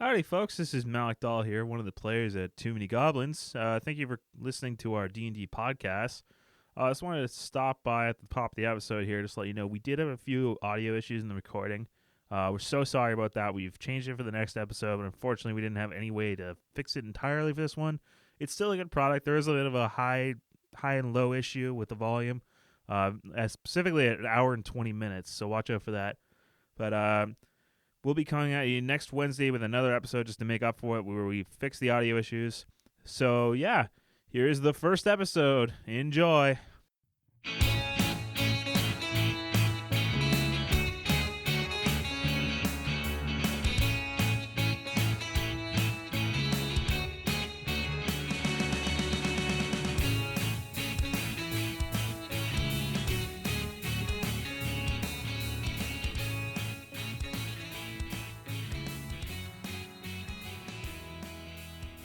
Howdy, folks. This is Malik Dahl here, one of the players at Too Many Goblins. Thank you for listening to our D&D podcast. I just wanted to stop by at the top of the episode here just to let you know we did have a few audio issues in the recording. We're so sorry about that. We've changed it for the next episode, but unfortunately we didn't have any way to fix it entirely for this one. It's still a good product. There is a bit of a high and low issue with the volume, specifically at an hour and 20 minutes, so watch out for that. But we'll be coming at you next Wednesday with another episode just to make up for it, where we fix the audio issues. So, yeah, here's the first episode. Enjoy.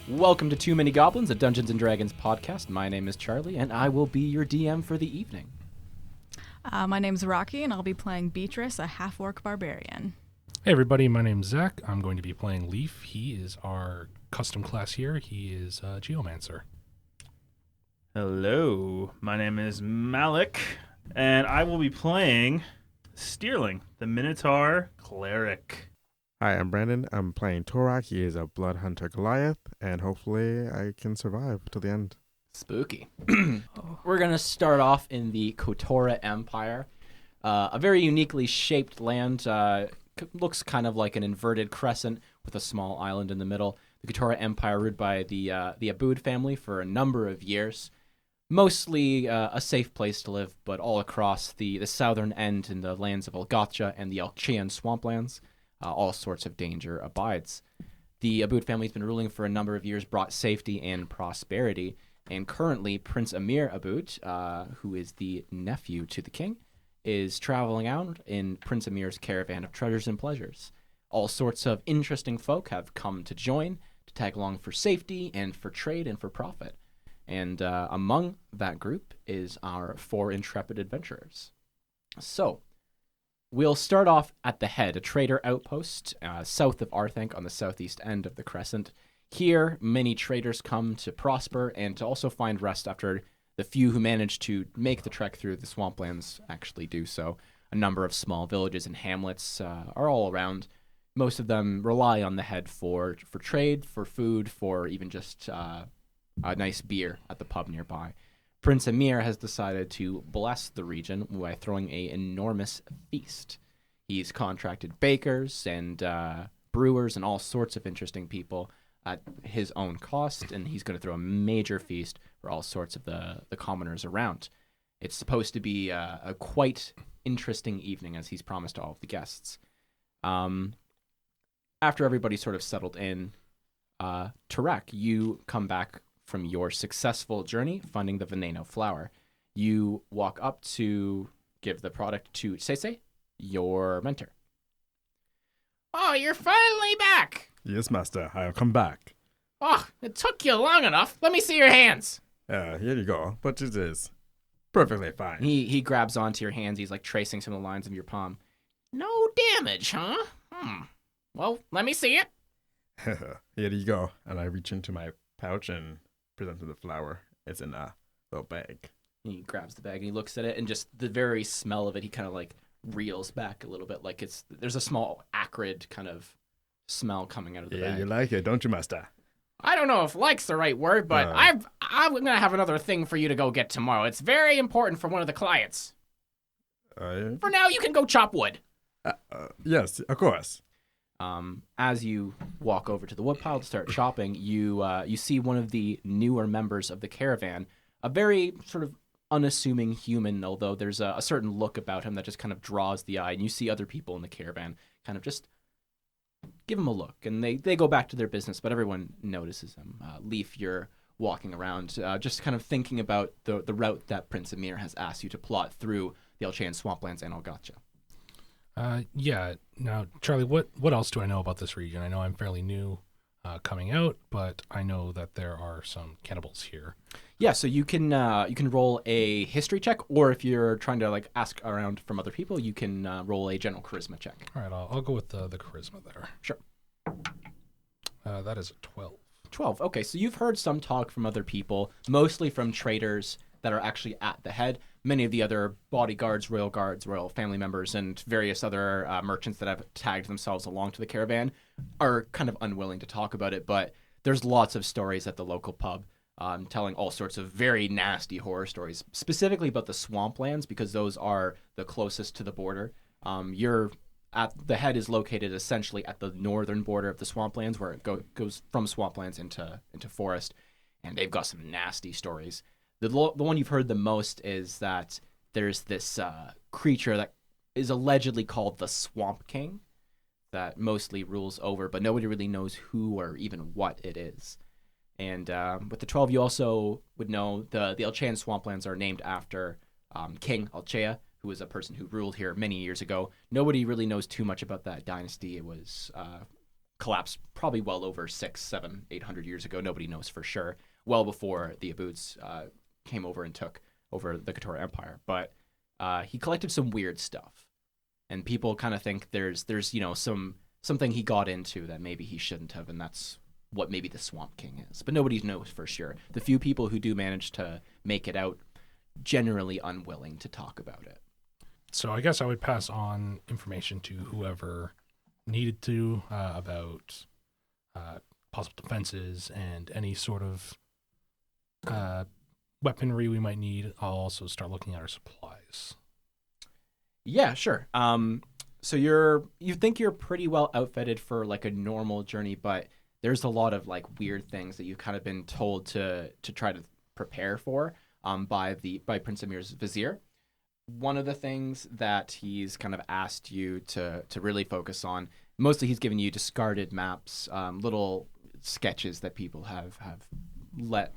Welcome to Too Many Goblins, a Dungeons & Dragons podcast. My name is Charlie, and I will be your DM for the evening. My name's Rocky, and I'll be playing Beatrice, a half-orc barbarian. Hey everybody, my name's Zach. I'm going to be playing Leaf. He is our custom class here. He is a Geomancer. Hello, my name is Malik, and I will be playing Steerling, the Minotaur Cleric. Hi, I'm Brandon. I'm playing Torak. He is a blood hunter Goliath, and hopefully I can survive till the end. Spooky. We're going to start off in the Kotora Empire, a very uniquely shaped land. Looks kind of like an inverted crescent with a small island in the middle. The Kotora Empire ruled by the Abound family for a number of years. Mostly a safe place to live, but all across the southern end in the lands of Algacha and the Alchean swamplands, all sorts of danger abides. The Abound family has been ruling for a number of years, brought safety and prosperity, and currently Prince Amir Abound, who is the nephew to the king, is traveling out in Prince Amir's caravan of treasures and pleasures. All sorts of interesting folk have come to join, to tag along for safety and for trade and for profit. And among that group is our 4 intrepid adventurers. So, we'll start off at the head, a trader outpost south of Arthanc on the southeast end of the crescent. Here, many traders come to prosper and to also find rest after the few who manage to make the trek through the swamplands actually do so. A number of small villages and hamlets are all around. Most of them rely on the head for trade, for food, for even just a nice beer at the pub nearby. Prince Amir has decided to bless the region by throwing an enormous feast. He's contracted bakers and brewers and all sorts of interesting people at his own cost, and he's going to throw a major feast for all sorts of the commoners around. It's supposed to be a quite interesting evening, as he's promised to all of the guests. After everybody sort of settled in, Tarek, you come back from your successful journey finding the Veneno flower. You walk up to give the product to Sese, your mentor. Oh, you're finally back! Yes, master. I'll come back. Oh, it took you long enough. Let me see your hands. Here you go. But it is perfectly fine. He grabs onto your hands. He's like tracing some of the lines of your palm. No damage, huh? Well, let me see it. Here you go. And I reach into my pouch and present him the flower. It's in a little bag. He grabs the bag and he looks at it, and just the very smell of it, he kind of like reels back a little bit, like there's a small acrid kind of smell coming out of the bag. You like it, don't you, master? I don't know if like's the right word, but I'm gonna have another thing for you to go get tomorrow. It's very important for one of the clients. For now, you can go chop wood. Yes, of course. As you walk over to the woodpile to start chopping, you see one of the newer members of the caravan, a very sort of unassuming human, although there's a certain look about him that just kind of draws the eye, and you see other people in the caravan kind of just give him a look, and they go back to their business, but everyone notices him. Leaf, you're walking around, just kind of thinking about the route that Prince Amir has asked you to plot through the Alchean swamplands and Algacha. Yeah. Now, Charlie, what else do I know about this region? I know I'm fairly new coming out, but I know that there are some cannibals here. Yeah, so you can roll a history check, or if you're trying to like ask around from other people, you can roll a general charisma check. All right, I'll go with the charisma there. Sure. That is a 12. 12. Okay, so you've heard some talk from other people, mostly from traders that are actually at the head. Many of the other bodyguards, royal guards, royal family members, and various other merchants that have tagged themselves along to the caravan are kind of unwilling to talk about it, but there's lots of stories at the local pub telling all sorts of very nasty horror stories, specifically about the swamplands, because those are the closest to the border. The head is located essentially at the northern border of the swamplands, where it goes from swamplands into forest, and they've got some nasty stories. The one you've heard the most is that there's this creature that is allegedly called the Swamp King that mostly rules over, but nobody really knows who or even what it is. And with the 12, you also would know the Alchean swamplands are named after King Alchea, who was a person who ruled here many years ago. Nobody really knows too much about that dynasty. It was collapsed probably well over 600, 700, 800 years ago. Nobody knows for sure. Well before the Abouds came over and took over the Kotora Empire. But he collected some weird stuff. And people kind of think there's something he got into that maybe he shouldn't have, and that's what maybe the Swamp King is. But nobody knows for sure. The few people who do manage to make it out, generally unwilling to talk about it. So I guess I would pass on information to whoever needed to about possible defenses and any sort of weaponry we might need. I'll also start looking at our supplies. Yeah, sure. So you think you're pretty well outfitted for like a normal journey, but there's a lot of like weird things that you've kind of been told to try to prepare for by Prince Amir's vizier. One of the things that he's kind of asked you to really focus on, mostly he's given you discarded maps, little sketches that people have let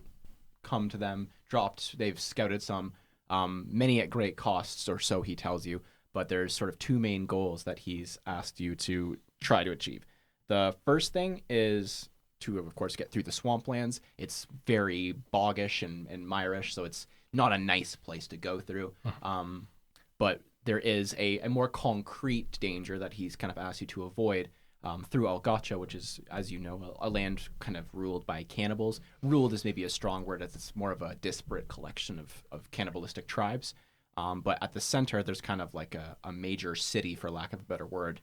come to them, dropped. They've scouted some, many at great costs, or so he tells you. But there's sort of two main goals that he's asked you to try to achieve. The first thing is to, of course, get through the swamplands. It's very boggish and mirish, so it's not a nice place to go through. But there is a more concrete danger that he's kind of asked you to avoid through Algacha, which is, as you know, a land kind of ruled by cannibals. Ruled is maybe a strong word, as it's more of a disparate collection of cannibalistic tribes. But at the center, there's kind of like a major city, for lack of a better word,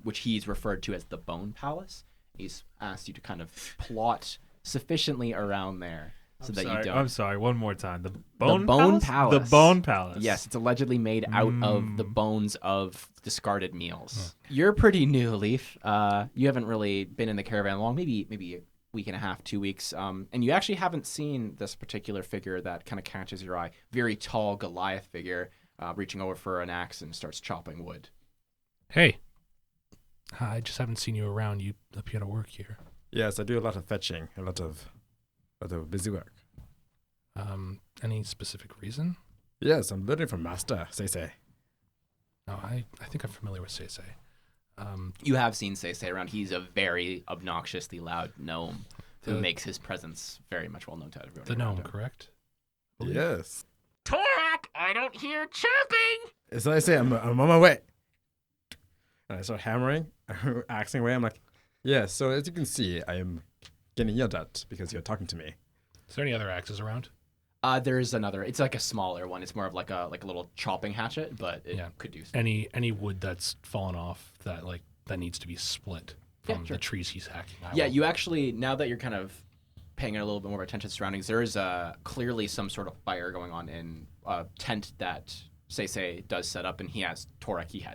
which he's referred to as the Bone Palace. He's asked you to kind of plot sufficiently around there so you don't. I'm sorry, one more time. The Bone Palace? The Bone Palace. Yes, it's allegedly made out of the bones of discarded meals. You're pretty new, Leaf. You haven't really been in the caravan long, maybe a week and a half, 2 weeks. And you actually haven't seen this particular figure that kind of catches your eye. Very tall Goliath figure reaching over for an axe and starts chopping wood. Hey, I just haven't seen you around. You appear to work here. Yes, I do a lot of fetching, a lot of busy work. Any specific reason? Yes, I'm learning from Master Seisei. No, I think I'm familiar with Seisei. You have seen Seisei around. He's a very obnoxiously loud gnome who makes his presence very much well known to everyone. The gnome, correct? Yes. Torak, I don't hear chirping. As I say, I'm on my way. And I start hammering, axing away. I'm like, yeah, so as you can see, I am getting yelled at because you're talking to me. Is there any other axes around? There's another. It's like a smaller one. It's more of like a little chopping hatchet, but it could do something. Any wood that's fallen off that needs to be split from the trees he's hacking. You actually, now that you're kind of paying a little bit more attention to surroundings, there is clearly some sort of fire going on in a tent that Seisei does set up, and he has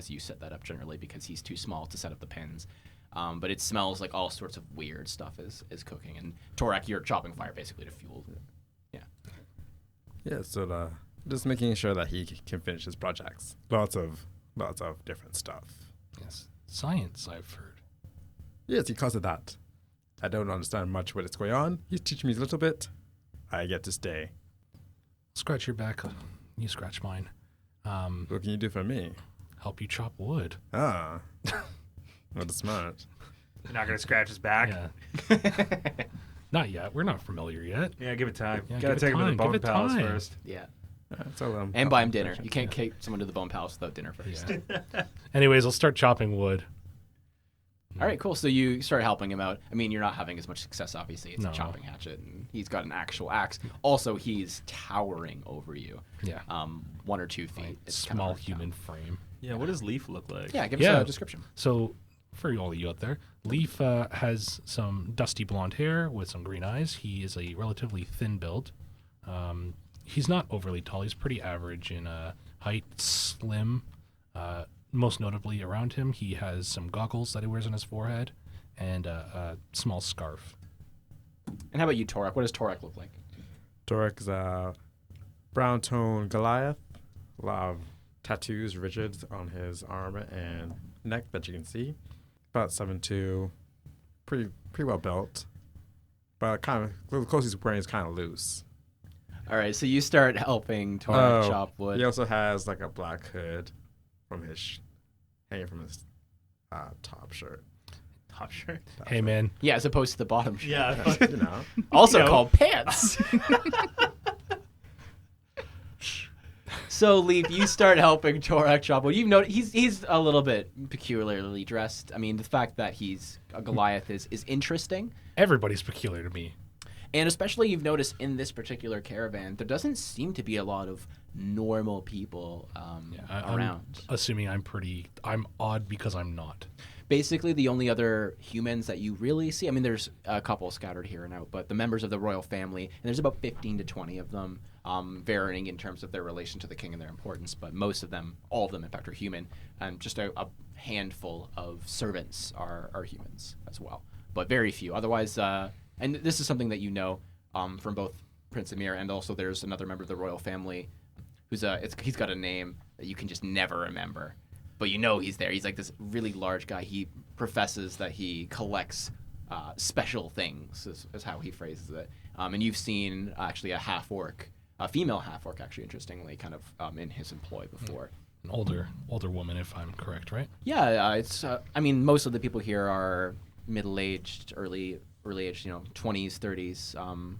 you set that up generally because he's too small to set up the pins. But it smells like all sorts of weird stuff is cooking, and Torak, you're chopping fire basically to fuel it. Yeah, so just making sure that he can finish his projects. Lots of different stuff. Yes, science, I've heard. Yes, he calls it that. I don't understand much what is going on. He's teaching me a little bit. I get to stay. Scratch your back, you scratch mine. What can you do for me? Help you chop wood. Ah, what a smart. You're not going to scratch his back? Yeah. Not yet. We're not familiar yet. Yeah, give it time. Yeah, Gotta take him to the Bone Palace time. first. Yeah. So, and buy him dinner. You can't take someone to the Bone Palace without dinner first. Yeah. Anyways, I'll start chopping wood. All right, cool. So you start helping him out. I mean, you're not having as much success, obviously. It's No. a chopping hatchet, and he's got an actual axe. Also, he's towering over you. Yeah. 1 or 2 feet. Like, It's kinda small hard to count. human frame. Yeah, what does Leaf look like? Yeah, give Yeah. us a description. So, for all of you out there, Leaf has some dusty blonde hair with some green eyes. He is a relatively thin build. He's not overly tall. He's pretty average in height, slim. Most notably, around him, he has some goggles that he wears on his forehead and a small scarf. And how about you, Torak? What does Torak look like? Torek is a brown tone Goliath. A lot of tattoos, rigid on his arm and neck that you can see. About 7'2", pretty well built. But kind of the clothes he's wearing is kind of loose. All right, so you start helping Torak chop wood. He also has like a black hood from his hanging from his top shirt. Top shirt. Hey, man. Yeah, as opposed to the bottom shirt. Yeah. You know. Also You know. called pants. So, Leaf, you start helping Torak chop wood. You've noticed he's a little bit peculiarly dressed. I mean, the fact that he's a Goliath is interesting. Everybody's peculiar to me. And especially you've noticed in this particular caravan, there doesn't seem to be a lot of normal people I'm around. assuming I'm odd because I'm not. Basically, the only other humans that you really see, I mean, there's a couple scattered here and out, but the members of the royal family, and there's about 15 to 20 of them, varying in terms of their relation to the king and their importance, but most of them, all of them, in fact, are human, and just a handful of servants are humans as well, but very few. Otherwise, and this is something that you know from both Prince Amir and also there's another member of the royal family who's he's got a name that you can just never remember. But you know he's there. He's like this really large guy. He professes that he collects special things, is how he phrases it. And you've seen actually a half-orc, a female half-orc, actually, interestingly, kind of in his employ before. An older woman, if I'm correct, right? Yeah, it's. I mean, most of the people here are middle-aged, early age, 20s, 30s.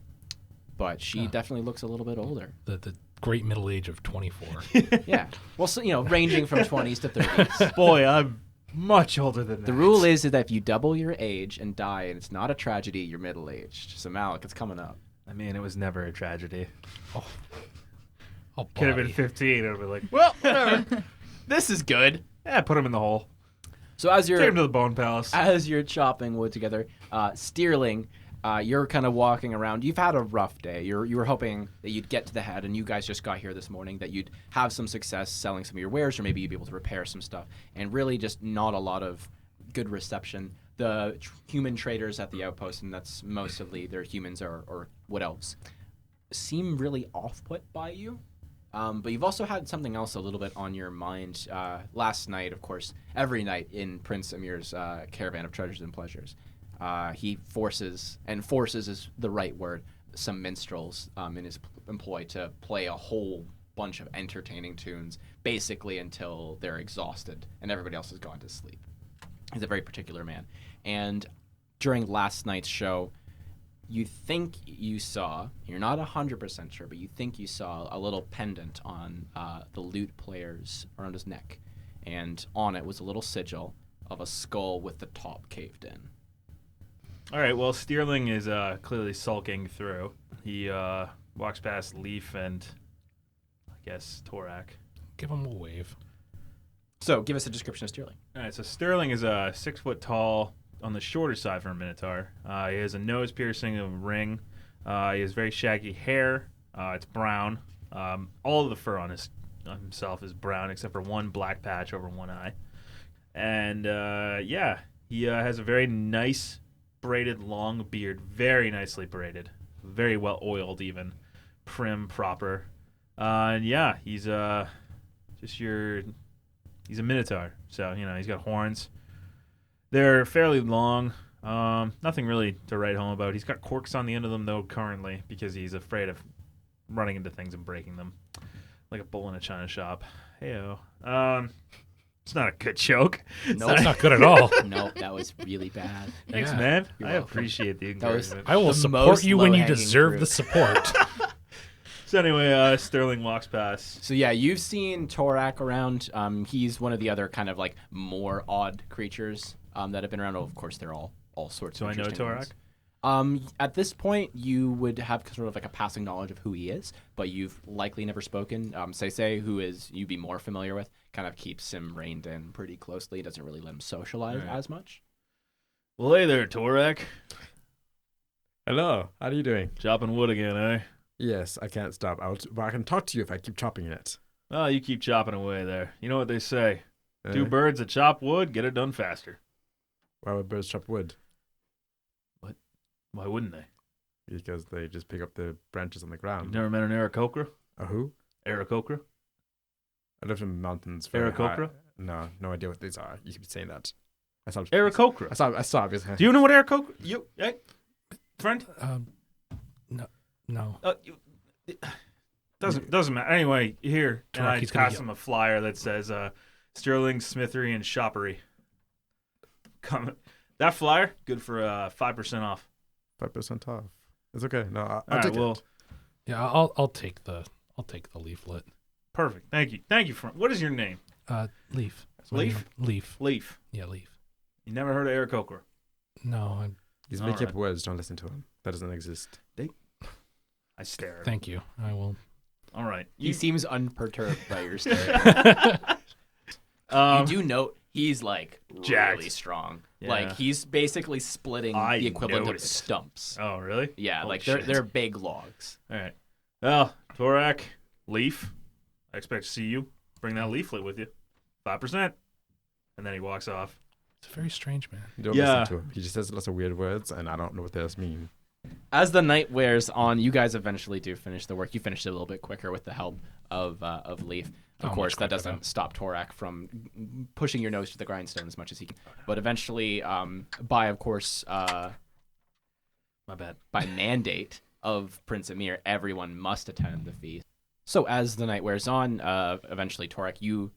But she definitely looks a little bit older. The great middle age of 24. Yeah. Well, so, ranging from 20s to 30s. Boy, I'm much older than that. The rule is that if you double your age and die and it's not a tragedy, you're middle-aged. So, Malik, it's coming up. I mean, it was never a tragedy. Oh, Could have been buddy. 15. It would be like, Well, this is good. yeah, put him in the hole. So as Take him to the Bone Palace. as you're chopping wood together, Steerling, you're kind of walking around. You've had a rough day. You were hoping that you'd get to the head, and you guys just got here this morning, that you'd have some success selling some of your wares, or maybe you'd be able to repair some stuff, and really just not a lot of good reception. The human traders at the outpost, and that's mostly they're humans or wood elves, seem really off-put by you. But you've also had something else a little bit on your mind. Last night, of course, every night in Prince Amir's caravan of treasures and pleasures, he forces is the right word, some minstrels in his employ to play a whole bunch of entertaining tunes, basically until they're exhausted and everybody else has gone to sleep. He's a very particular man. And during last night's show, you think you saw, you're not 100% sure, but you think you saw a little pendant on the lute player's around his neck. And on it was a little sigil of a skull with the top caved in. All right, well, Steerling is clearly sulking through. He walks past Leaf and, I guess, Torak. Give him a wave. So give us a description of Steerling. All right, so Sterling is 6 foot tall, on the shorter side for a Minotaur. He has a nose piercing of a ring. He has very shaggy hair. It's brown. All of the fur on himself is brown except for one black patch over one eye. And he has a very nice braided long beard, very nicely braided, very well oiled even, prim, proper. He's he's a Minotaur, so he's got horns. They're fairly long. Nothing really to write home about. He's got corks on the end of them, though, currently, because he's afraid of running into things and breaking them. Like a bull in a china shop. Heyo. It's not a good joke. No, That's not good at all. no, that was really bad. Thanks, Yeah. man. You're I welcome. appreciate the That was- encouragement. I will The support most you when you low-hanging deserve fruit. the support. So anyway, Sterling walks past. So yeah, you've seen Torak around. He's one of the other kind of like more odd creatures that have been around. Oh, of course, they're all sorts So of I know interesting Torak? ones. At this point, you would have sort of like a passing knowledge of who he is, but you've likely never spoken. Say, who is you'd be more familiar with, kind of keeps him reined in pretty closely. Doesn't really let him socialize Right. as much. Well, hey there, Torak. Hello, how are you doing? Chopping wood again, eh? Yes, I can't stop. But I can talk to you if I keep chopping it. Oh, you keep chopping away there. You know what they say. Uh, 2 birds that chop wood get it done faster. Why would birds chop wood? Why wouldn't they? Because they just pick up the branches on the You've ground. never met an aarakocra? A who? Aarakocra? I lived in the mountains. Very high. Aarakocra? No idea what these are. You keep saying that. I saw. Aarakocra. I saw. Obviously. Do you know what aarakocra? You, hey, friend? No. Doesn't matter. Anyway, here, and I Toraki's gonna pass him a flyer that says Sterling Smithery and Shoppery. Come, that flyer good for 5% off. 5% off. It's okay. No, I'll All right, take well, it. Yeah, I'll take the leaflet. perfect. Thank you, friend. What is your name? Leaf. Leaf? Leaf. Leaf. Yeah, Leaf. You never heard of aarakocra? No, He's All making right. up words. Don't listen to him. That doesn't exist. I stare. thank you. I will. All right. He seems unperturbed by your story. You do note he's like Jacked. really strong. Yeah. Like he's basically splitting I the equivalent of noticed. stumps. Oh, really? Yeah, Holy like shit. they're big logs. All right. Well, Torak, Leaf, I expect to see you. Bring that leaflet with you. 5%. And then he walks off. It's a very strange man. Don't Yeah. listen to him. He just says lots of weird words, and I don't know what those mean. As the night wears on, you guys eventually do finish the work. You finished it a little bit quicker with the help of Leaf. Of Oh, course, much that quicker, doesn't though. stop Torak from pushing your nose to the grindstone as much as he can. But eventually, by of course, My bad. by mandate of Prince Amir, everyone must attend the feast. So as the night wears on, eventually Torak, you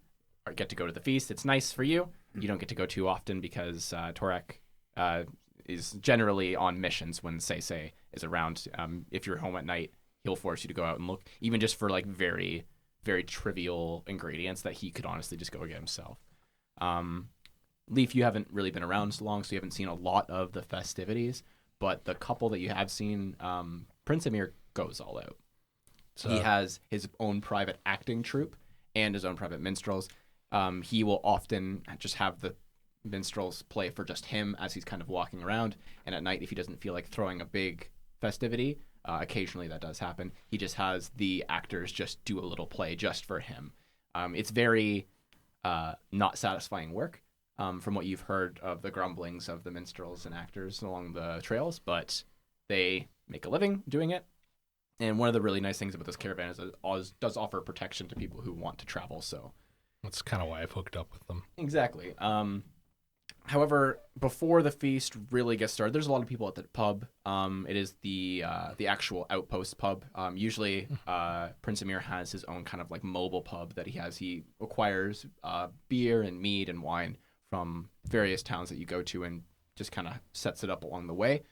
get to go to the feast. It's nice for you. You don't get to go too often because Torak is generally on missions when Say is around. If you're home at night, he'll force you to go out and look, even just for like very, very trivial ingredients that he could honestly just go get himself. Leaf, you haven't really been around so long, so you haven't seen a lot of the festivities. But the couple that you have seen, Prince Amir goes all out. So, He has his own private acting troupe and his own private minstrels. He will often just have the minstrels play for just him as he's kind of walking around. And at night, if he doesn't feel like throwing a big festivity, occasionally that does happen, he just has the actors just do a little play just for him. It's very not satisfying work from what you've heard of the grumblings of the minstrels and actors along the trails, but they make a living doing it. And one of the really nice things about this caravan is that it does offer protection to people who want to travel. So that's kind of why I've hooked up with them. exactly. However, before the feast really gets started, there's a lot of people at the pub. It is the actual Outpost Pub. Usually, Prince Amir has his own kind of like mobile pub that he has. He acquires beer and mead and wine from various towns that you go to and just kind of sets it up along the way.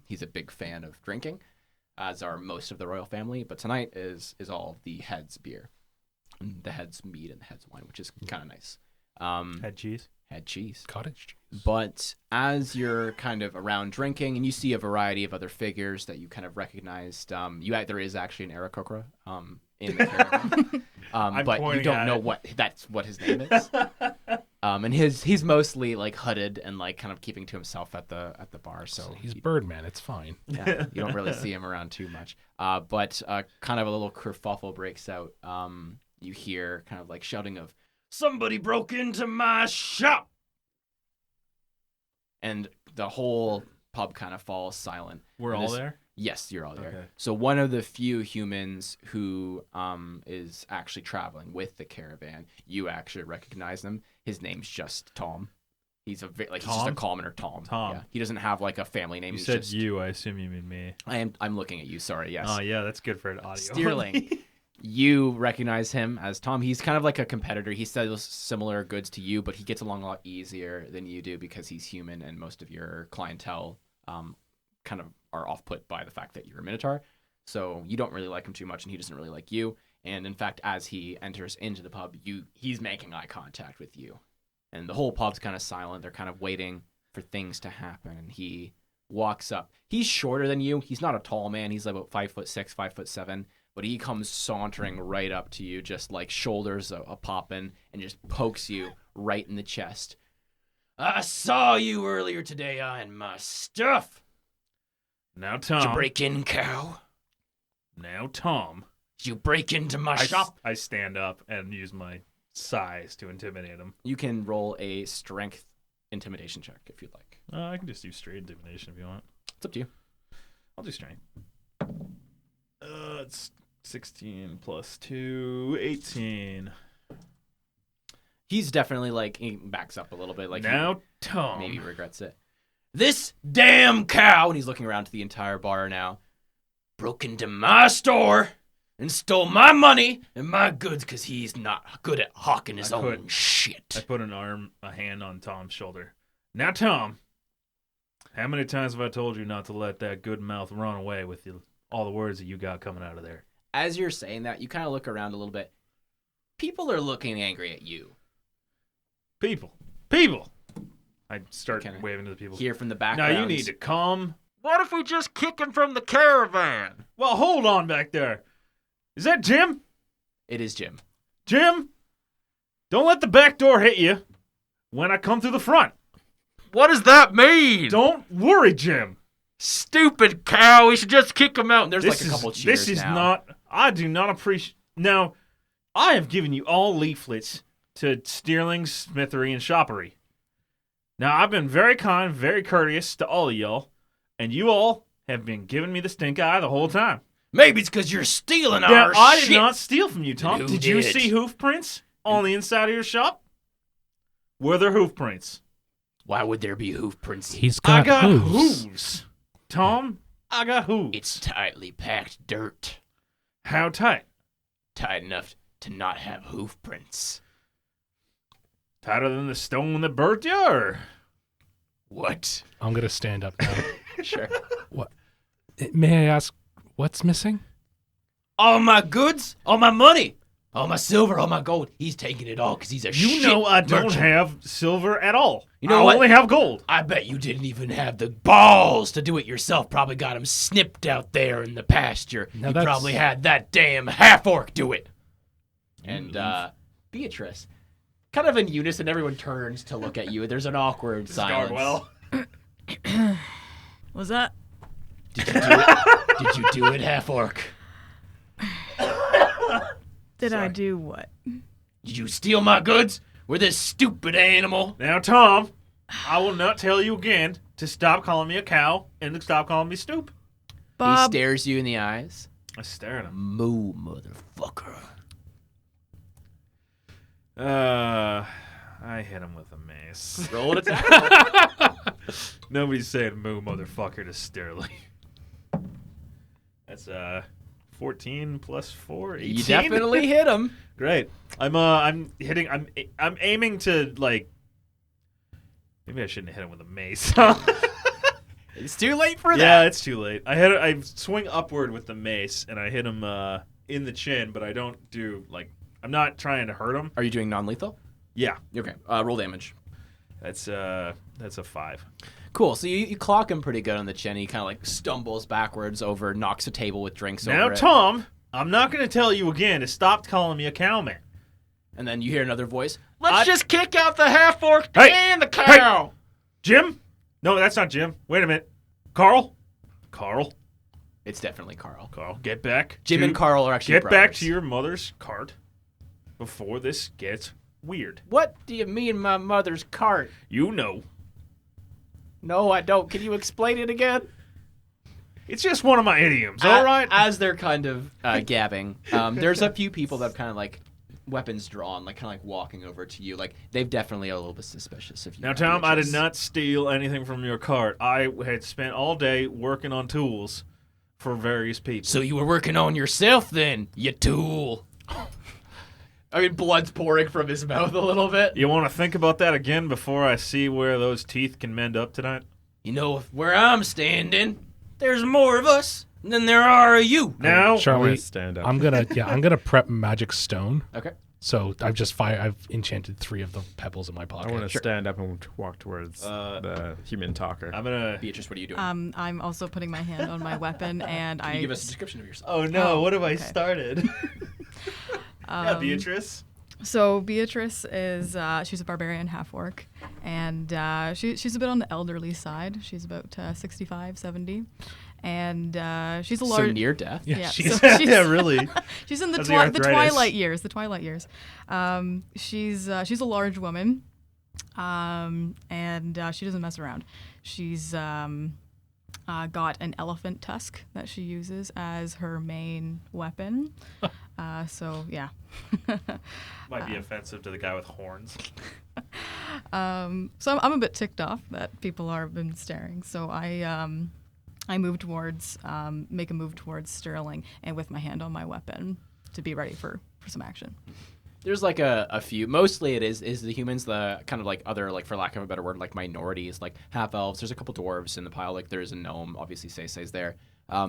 He's a big fan of drinking, as are most of the royal family. But tonight is all the head's beer, and the head's mead and the head's wine, which is kind of nice. Head cheese. Head cheese. Cottage cheese. But as you're kind of around drinking, and you see a variety of other figures that you kind of recognized, there is actually an aarakocra in the caravan, but you pointing don't at know it. what his name is. And he's mostly like hooded and like kind of keeping to himself at the bar. So He's Birdman. It's fine. yeah, you don't really see him around too much. But kind of a little kerfuffle breaks out. You hear kind of like shouting of, "Somebody broke into my shop!" And the whole pub kind of falls silent. We're And all this- there? Yes, you're all there. Okay. So one of the few humans who is actually traveling with the caravan, you actually recognize him. His name's just Tom. He's he's just a Tom? commoner, Tom. Tom. Yeah. He doesn't have like a family name. You He's said just, you. I assume you mean me. I'm looking at you. Sorry. Yes. Oh, yeah, that's good for an audio. Steerling. You recognize him as Tom. He's kind of like a competitor. He sells similar goods to you, but he gets along a lot easier than you do because he's human, and most of your clientele kind of are off-put by the fact that you're a Minotaur. So you don't really like him too much, and he doesn't really like you. And in fact, as he enters into the pub, he's making eye contact with you. And the whole pub's kind of silent. They're kind of waiting for things to happen. And he walks up. He's shorter than you. He's not a tall man. He's about 5'6", 5'7". But he comes sauntering right up to you, just like shoulders a popping, and just pokes you right in the chest. I saw you earlier today eyeing my stuff. Now, Tom. Did you break in, cow? Now, Tom. Did you break into my shop? I stand up and use my size to intimidate him. You can roll a strength intimidation check if you'd like. I can just do straight intimidation if you want. It's up to you. I'll do strength. It's 16 plus 2, 18. He's definitely like, he backs up a little bit. Like Now, Tom. Maybe regrets it. This damn cow, and he's looking around to the entire bar now, broke into my store and stole my money and my goods because he's not good at hawking his own shit. I put a hand on Tom's shoulder. Now, Tom, how many times have I told you not to let that good mouth run away with all the words that you got coming out of there? As you're saying that, you kind of look around a little bit. People are looking angry at you. People. I start waving to the people. Hear from the background. Now, you need to come. What if we just kick him from the caravan? Well, hold on back there. Is that Jim? It is Jim. Jim, don't let the back door hit you when I come through the front. What does that mean? Don't worry, Jim. Stupid cow. We should just kick him out. And there's like a couple cheers This is now. not... I do not appreciate... Now, I have given you all leaflets to Steerling's Smithery and Shoppery. Now, I've been very kind, very courteous to all of y'all, and you all have been giving me the stink eye the whole time. Maybe it's because you're stealing Now, our I shit. did not steal from you, Tom. Who Did you did? see hoof prints on the inside of your shop? Were there hoof prints? Why would there be hoof prints? He's I got, got hooves. hooves. Tom, I got hooves. It's tightly packed dirt. How tight? Tight enough to not have hoof prints. Tighter than the stone that burnt you, or? What? I'm gonna stand up now. Sure. May I ask what's missing? All my goods, all my money, all my silver, all my gold. He's taking it all because he's a You shit know I don't merchant. have silver at all. You know I what? only have gold. I bet you didn't even have the balls to do it yourself. Probably got him snipped out there in the pasture. Now You that's- probably had that damn half-orc do it. And Beatrice, kind of in unison, everyone turns to look at you. There's an awkward silence. Was that? Did you do it? Did you do it, half-orc? Did I do what? Did you steal my goods with this stupid animal? Now, Tom, I will not tell you again to stop calling me a cow and to stop calling me stupid. He Bob. stares you in the eyes. I stare at him. Moo, motherfucker. I hit him with a mace. Roll an attack. Nobody's saying moo motherfucker to Sterling. That's 14 plus 4, 18. You definitely hit him. Great. I'm aiming to, like, maybe I shouldn't have hit him with a mace. It's too late for Yeah, that. it's too late. I swing upward with the mace and I hit him in the chin, but I don't do, like, I'm not trying to hurt him. Are you doing non-lethal? Yeah. Okay. Roll damage. That's a 5. Cool. So you clock him pretty good on the chin. He kind of like stumbles backwards over, knocks a table with drinks Now, over it. Tom, I'm not going to tell you again to stop calling me a cowman. And then you hear another voice. Let's just kick out the half-orc Hey! and the cow. Jim? No, that's not Jim. Wait a minute. Carl? It's definitely Carl. Carl, get back. Jim and Carl are actually Get back brothers. to your mother's cart before this gets weird. What do you mean my mother's cart? You know. No, I don't. Can you explain it again? It's just one of my idioms, all right? As they're kind of gabbing, there's a few people that have kind of like weapons drawn, like kind of like walking over to you. Like they've definitely are a little bit suspicious of you. Now, Tom, I did not steal anything from your cart. I had spent all day working on tools for various people. So you were working on yourself then, you tool. I mean, blood's pouring from his mouth a little bit. You want to think about that again before I see where those teeth can mend up tonight? You know, where I'm standing, there's more of us than there are of you. Now, I'm Charlie, gonna stand up. I'm gonna prep magic stone. Okay. So I've enchanted 3 of the pebbles in my pocket. I want to stand up and walk towards the human talker. I'm gonna. Beatrice, what are you doing? I'm also putting my hand on my weapon, and Can you give us a description of yourself? Oh no! Oh, what have I okay. started? Yeah, Beatrice. So Beatrice is she's a barbarian half orc, and she's a bit on the elderly side. She's about 65, 70, and she's a So large. near death. Yeah, Yeah, she's so she's, Yeah, really. she's in the That's the arthritis. twilight years. The twilight years. She's a large woman, and she doesn't mess around. She's got an elephant tusk that she uses as her main weapon. So yeah. Might be offensive to the guy with horns. So I'm a bit ticked off that people are been staring. So I move towards make a move towards Sterling, and with my hand on my weapon to be ready for some action. There's like a few. Mostly it is the humans, the kind of like other, like for lack of a better word, like minorities, like half elves. There's a couple dwarves in the pile. Like there's a gnome. Obviously, Say's there.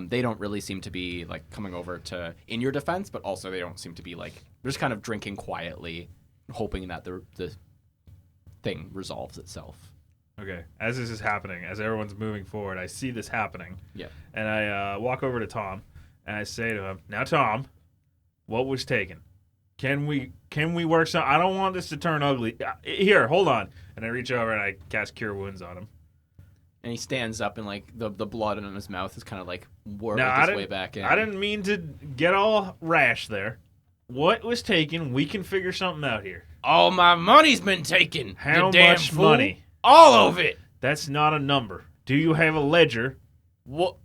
They don't really seem to be like coming over to in your defense, but also they don't seem to be like they're just kind of drinking quietly, hoping that the thing resolves itself. Okay. As this is happening, as everyone's moving forward, I see this happening. Yeah. And I walk over to Tom, and I say to him, "Now, Tom, what was taken? Can we work some? I don't want this to turn ugly. Here, hold on." And I reach over and I cast Cure Wounds on him. And he stands up, and like the blood in his mouth is kind of like worked No, its way back in. I didn't mean to get all rash there. What was taken? We can figure something out here. All my money's been taken. How you damn much fool. money? All of it. That's not a number. Do you have a ledger? What?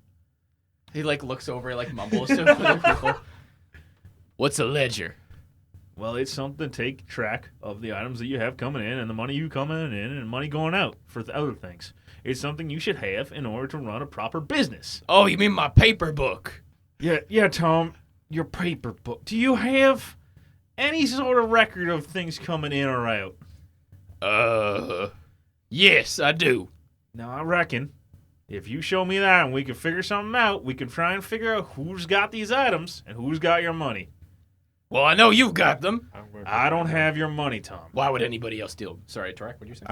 He like looks over, like mumbles to other people. What's a ledger? Well, it's something to take track of the items that you have coming in and the money you coming in and money going out for the other things. It's something you should have in order to run a proper business. Oh, you mean my paper book? Yeah, Tom, your paper book. Do you have any sort of record of things coming in or out? Yes, I do. Now, I reckon if you show me that and we can figure something out, we can try and figure out who's got these items and who's got your money. Well, I know you've got them. I don't have your money, Tom. Why would anybody else steal? Sorry, Tarek, what did you say?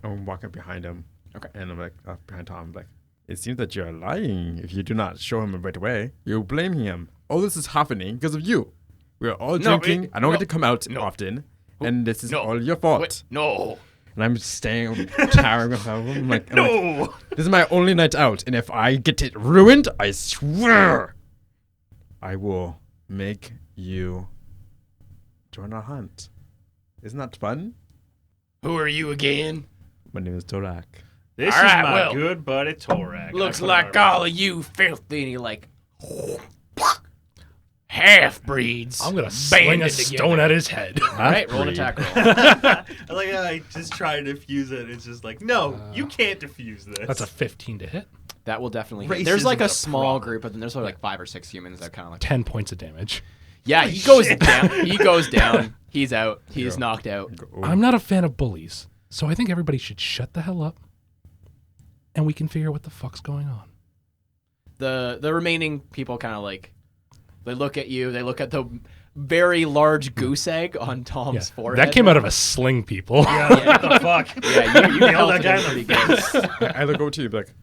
I'm walking behind him. Okay. And I'm like, behind Tom, I'm like, it seems that you're lying. If you do not show him right away, you're blaming him. All this is happening because of you. We're all drinking. I don't get to come out often. And this is all your fault. Wait, no. And I'm staying, towering above him. I'm like, this is my only night out. And if I get it ruined, I swear I will make you join our hunt. Isn't that fun? Who are you again? My name is Torak. This All is right, my well, good buddy Torak. Looks like all of you filthy, and he like half-breeds. I'm gonna sling a stone at his head. All right, roll an attack roll. I like how I just try to defuse it. It's just like, no, you can't defuse this. That's a 15 to hit. That will definitely hit. There's like a Racism's a small problem. group, but then there's like 5 or 6 humans that kind of like 10 points of damage. Yeah, he goes down. He goes down. He's out. He's knocked out. I'm not a fan of bullies, so I think everybody should shut the hell up, and we can figure out what the fuck's going on. The remaining people kind of like they look at you. They look at the very large goose egg on Tom's forehead. That came out of a sling, people. Yeah, what the fuck? Yeah, you Nailed nailed that guy it in pretty the good. I look over to you, be like,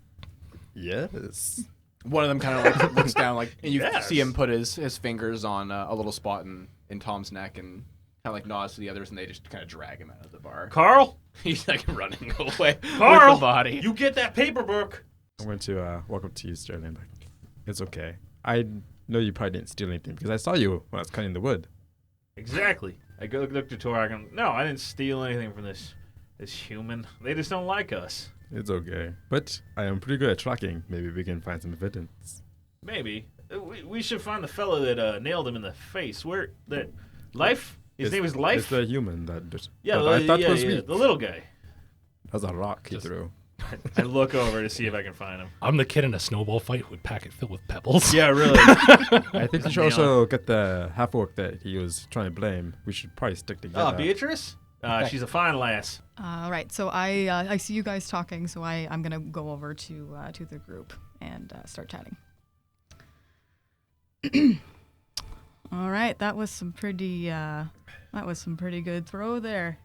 yes. One of them kind of like looks down, like, and you Yes. see him put his fingers on a little spot in Tom's neck, and kind of like nods to the others, and they just kind of drag him out of the bar. Carl, He's like running away Carl, with the body. you get that paper book. I'm going to walk up to you, Sterling. Like, it's okay. I know you probably didn't steal anything because I saw you when I was cutting the wood. Exactly. I go look to Torak and no, I didn't steal anything from this human. They just don't like us. It's okay. But I am pretty good at tracking. Maybe we can find some evidence. Maybe we should find the fellow that nailed him in the face. Where that Life? His name is Life. It's the human that just. Yeah, that I thought was yeah, weak. the little guy. That was a rock he threw. I look over to see if I can find him. I'm the kid in a snowball fight who would pack it filled with pebbles. Yeah, really. I think you should Nail also get the half orc that he was trying to blame. We should probably stick together. Oh, Beatrice? She's a fine lass. Right. So I see you guys talking. So I'm gonna go over to the group and start chatting. All right, that was some pretty good throw there.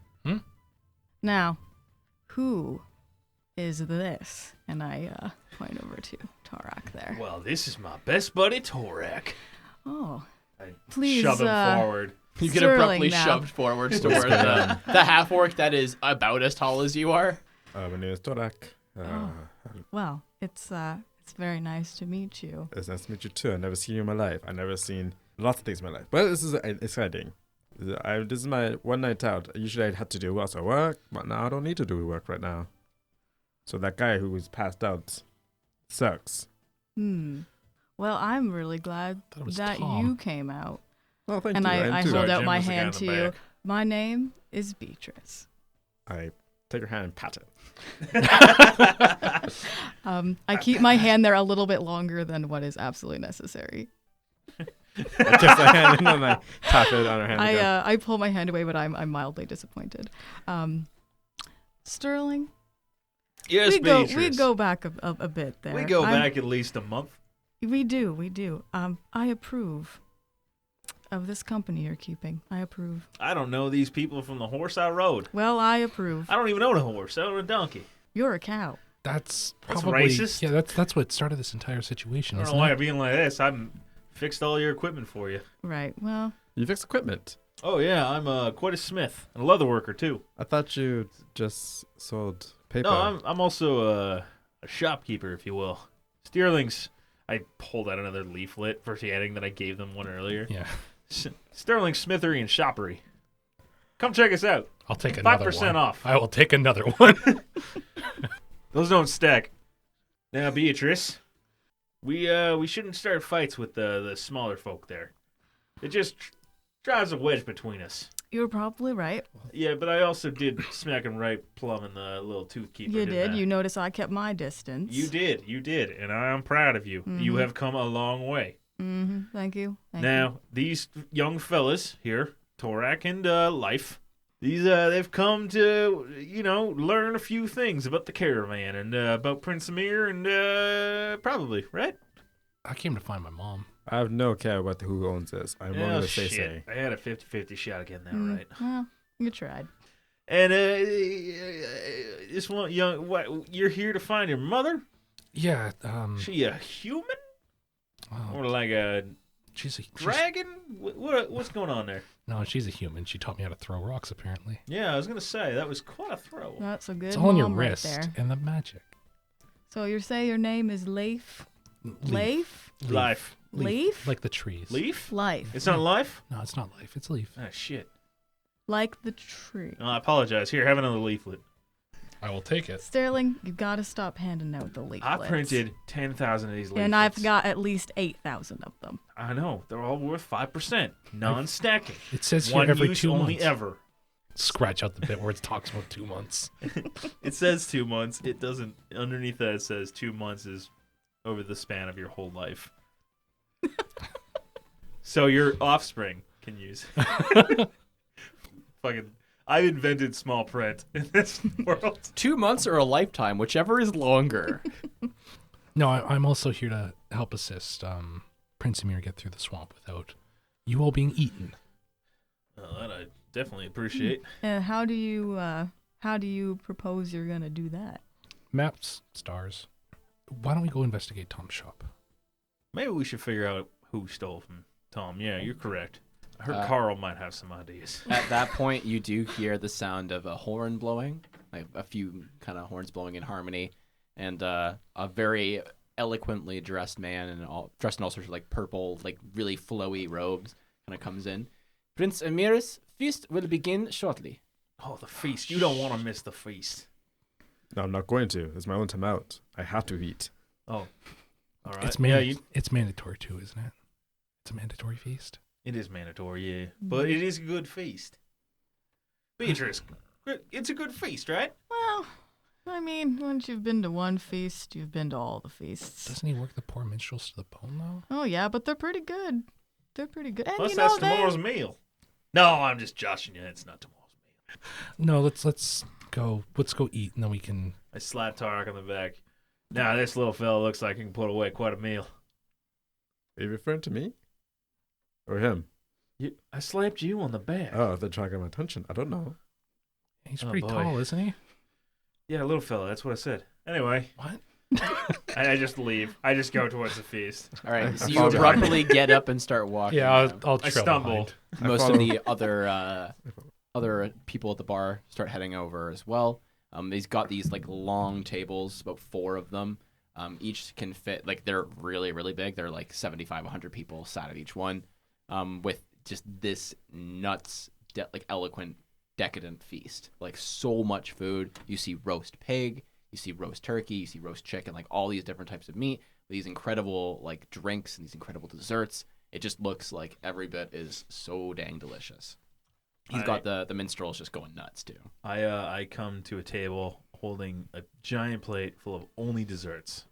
Now, who is this? And I point over to Tarak there. Well, this is my best buddy, Torak. Oh, I please. shove him forward. You get Sterling abruptly now. shoved forwards towards the half-orc that is about as tall as you are. My name is Torak. Well, it's very nice to meet you. It's nice to meet you too. I've never seen you in my life. I've never seen lots of things in my life. But this is exciting. This is my one night out. Usually I had to do lots of work, but now I don't need to do work right now. So that guy who was passed out sucks. Well, I'm really glad that Tom. you came out. Oh, thank And you. I too. hold Sorry, out Jim my was the guy in hand the to you. back. My name is Beatrice. I take your hand and pat it. I keep my hand there a little bit longer than what is absolutely necessary. I kiss her hand and then I tap it on her hand again. I pull my hand away, but I'm mildly disappointed. Sterling, Yes, we go back a bit there. We go back at least a month. We do. I approve of this company you're keeping. I approve. I don't know these people from the horse I rode. Well, I approve. I don't even own a horse. I own a donkey. You're a cow. That's That's probably racist? Yeah, that's what started this entire situation. I don't Isn't know why it? you're being like this. I fixed all your equipment for you. Right. Well, You fix equipment. Oh, yeah. I'm quite a smith and a leather worker, too. I thought you just sold paper. No, I'm also a shopkeeper, if you will. Sterling's. I pulled out another leaflet forgetting that I gave them one earlier. Yeah, Sterling Smithery and Shoppery. Come check us out. I'll take another 5% one. off. I will take another one. Those don't stack. Now, Beatrice, we shouldn't start fights with the smaller folk there. It just drives a wedge between us. you're probably right. Yeah, but I also did smack him right plumb in the little tooth keeper. You didn't did. I? You notice I kept my distance. You did, and I'm proud of you. You have come a long way. Mm-hmm. Thank you. Now, these young fellas here, Torak and Life, they've come to, learn a few things about the caravan and about Prince Amir and probably, right? I came to find my mom. I have no care about who owns this. I'm only going to say. I had a 50-50 shot again now, right? Well, you tried. And this one you're here to find your mother? Yeah. She a human? Well, Or like a she's a dragon? What's going on there? No, she's a human. She taught me how to throw rocks. Apparently, Yeah, I was gonna say that was quite a throw. That's a good it's all on your mom right wrist there. and the magic. So you say your name is Leif? Leaf. Life. Leaf? Like the trees. Leaf? Life. It's not life? No, it's not life. It's leaf. Ah, shit. Like the tree. Oh, I apologize. Here, have another leaflet. I will take it. Sterling, you gotta stop handing out the leaflets. I printed 10,000 of these leaflets. And I've got at least 8,000 of them. I know. They're all worth 5%. Non-stacking. It says here One every use 2 only months. ever. Scratch out the bit where it talks about 2 months. It says 2 months. It doesn't. Underneath that, it says 2 months is over the span of your whole life. So your offspring can use. Fucking. I invented small print in this world. 2 months or a lifetime, whichever is longer. No, I'm also here to help assist Prince Amir get through the swamp without you all being eaten. Well, that I definitely appreciate. And how do you propose you're gonna do that? Maps, stars. Why don't we go investigate Tom's shop? Maybe we should figure out who stole from Tom. Yeah, you're correct. I heard Carl might have some ideas. At that point, you do hear the sound of a horn blowing, like a few kind of horns blowing in harmony, and a very eloquently dressed man dressed in all sorts of like purple, like really flowy robes, kind of comes in. Prince Amir's feast will begin shortly. Oh, the feast. You don't want to miss the feast. No, I'm not going to. It's my own time out. I have to eat. Oh, all right. It's it's mandatory too, isn't it? It's a mandatory feast. It is mandatory, yeah. But it is a good feast. Beatrice, it's a good feast, right? Well, I mean, once you've been to one feast, you've been to all the feasts. Doesn't he work the poor minstrels to the bone though? Oh yeah, but they're pretty good. They're pretty good. And Plus, you know that's tomorrow's meal. No, I'm just joshing you. It's not tomorrow's meal. No, let's go eat and then we can. I slap Tarek on the back. Now, this little fella looks like he can put away quite a meal. Are you referring to me? Or him? I slapped you on the back. Oh, they're trying to get my attention. I don't know. He's Oh, pretty boy. tall, isn't he? Yeah, little fella. That's what I said. Anyway. What? I just leave. I just go towards the feast. All right, so I you fall behind. abruptly get up and start walking. Yeah, I'll I trail stumble. behind. Most follow. of the other people at the bar start heading over as well. He's got these like long tables, about 4 of them. Each can fit, like they're really, really big. They're like 75, 100 people sat at each one, with just this nuts, like eloquent, decadent feast. Like so much food. You see roast pig, you see roast turkey, you see roast chicken, like all these different types of meat. These incredible like drinks and these incredible desserts. It just looks like every bit is so dang delicious. He's got the minstrels just going nuts too. I come to a table holding a giant plate full of only desserts.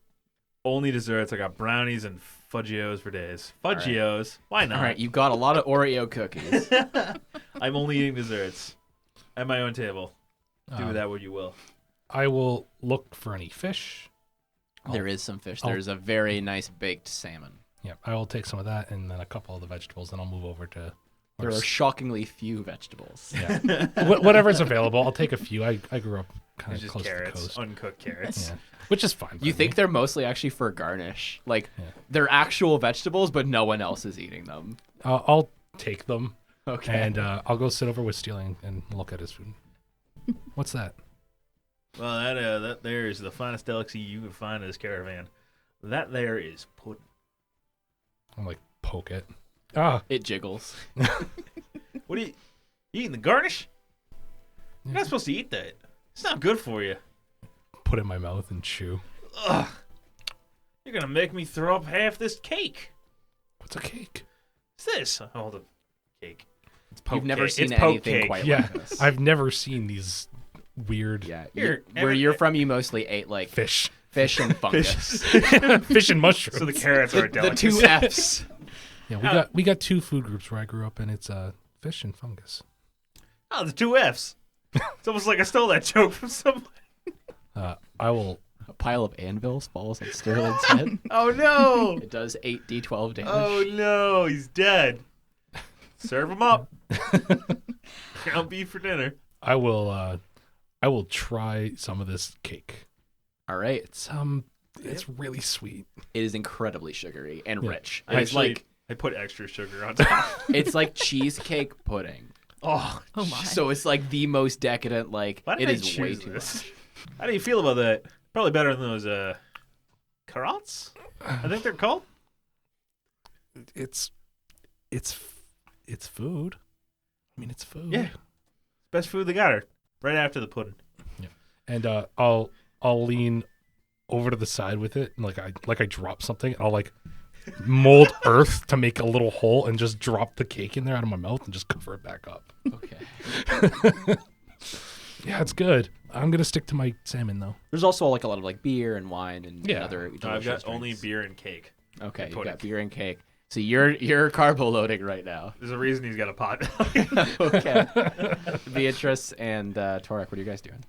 Only desserts. I got brownies and fudgios for days. Fudgios? Why not? All right, you've got a lot of Oreo cookies. I'm only eating desserts at my own table. Do with that what you will. I will look for any fish. There is some fish. I'll- There's a very nice baked salmon. Yeah, I will take some of that and then a couple of the vegetables. Then I'll move over to There are shockingly few vegetables. yeah. Whatever's available. I'll take a few. I grew up kind It's of just close to the carrots, coast. uncooked carrots. Yeah, which is fine. You by think me. they're mostly actually for garnish. Like, Yeah. they're actual vegetables, but no one else is eating them. I'll take them Okay. and I'll go sit over with Stealing and look at his food. What's that? Well, that there is the finest delicacy you can find in this caravan. That there is pudding. I'm like, poke it. Ah, It jiggles. What are you eating? The garnish? You're Yeah. not supposed to eat that. It's not good for you. put it in my mouth and chew. Ugh. You're gonna make me throw up half this cake. What's a cake? What's this? Hold the cake. It's poke You've never cake. seen It's poke anything cake. quite Yeah, like this. I've never seen these weird Yeah. Here, Where you're from, you mostly ate, like, fish. fish and fungus. Fish and mushrooms. So the carrots are a The two delicacy. F's. Yeah, we got 2 food groups where I grew up, and it's fish and fungus. Oh, the 2 F's. It's almost like I stole that joke from someone. I will. A pile of anvils falls on Sterling's head. Oh no! It does 8d12 damage. Oh no, he's dead. Serve him up. Ground beef for dinner. I will try some of this cake. All right. It's really sweet. It is incredibly sugary and Yeah. rich. I It's like I put extra sugar on top. it's like cheesecake pudding. Oh, Oh my. So it's like the most decadent. Like why did it I is way choose too this? much. How do you feel about that? Probably better than those carrots. I think they're called. It's food. I mean, it's food. Yeah. Best food they got her. Right after the pudding. And I'll lean over to the side with it, and like I drop something. I'll like mold earth to make a little hole and just drop the cake in there out of my mouth and just cover it back up. Okay. Yeah, it's good. I'm gonna stick to my salmon though. There's also like a lot of like beer and wine and Yeah. other. I've delicious got only drinks. beer and cake. Okay, you pudding. got beer and cake. So you're carbo loading right now. There's a reason he's got a pot. Okay. Beatrice and Torek, what are you guys doing?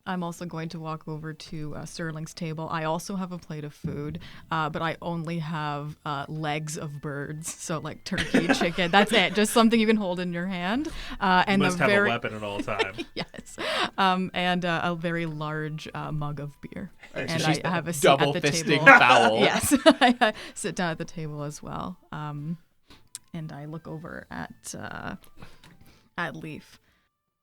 I'm also going to walk over to Sterling's table. I also have a plate of food, but I only have legs of birds. So like turkey, chicken. That's it. Just something you can hold in your hand. And Must a have very a weapon at all times. yes, and a very large mug of beer. And she's I have a seat double at the fisting table. foul. Yes, I sit down at the table as well. And I look over at Leaf,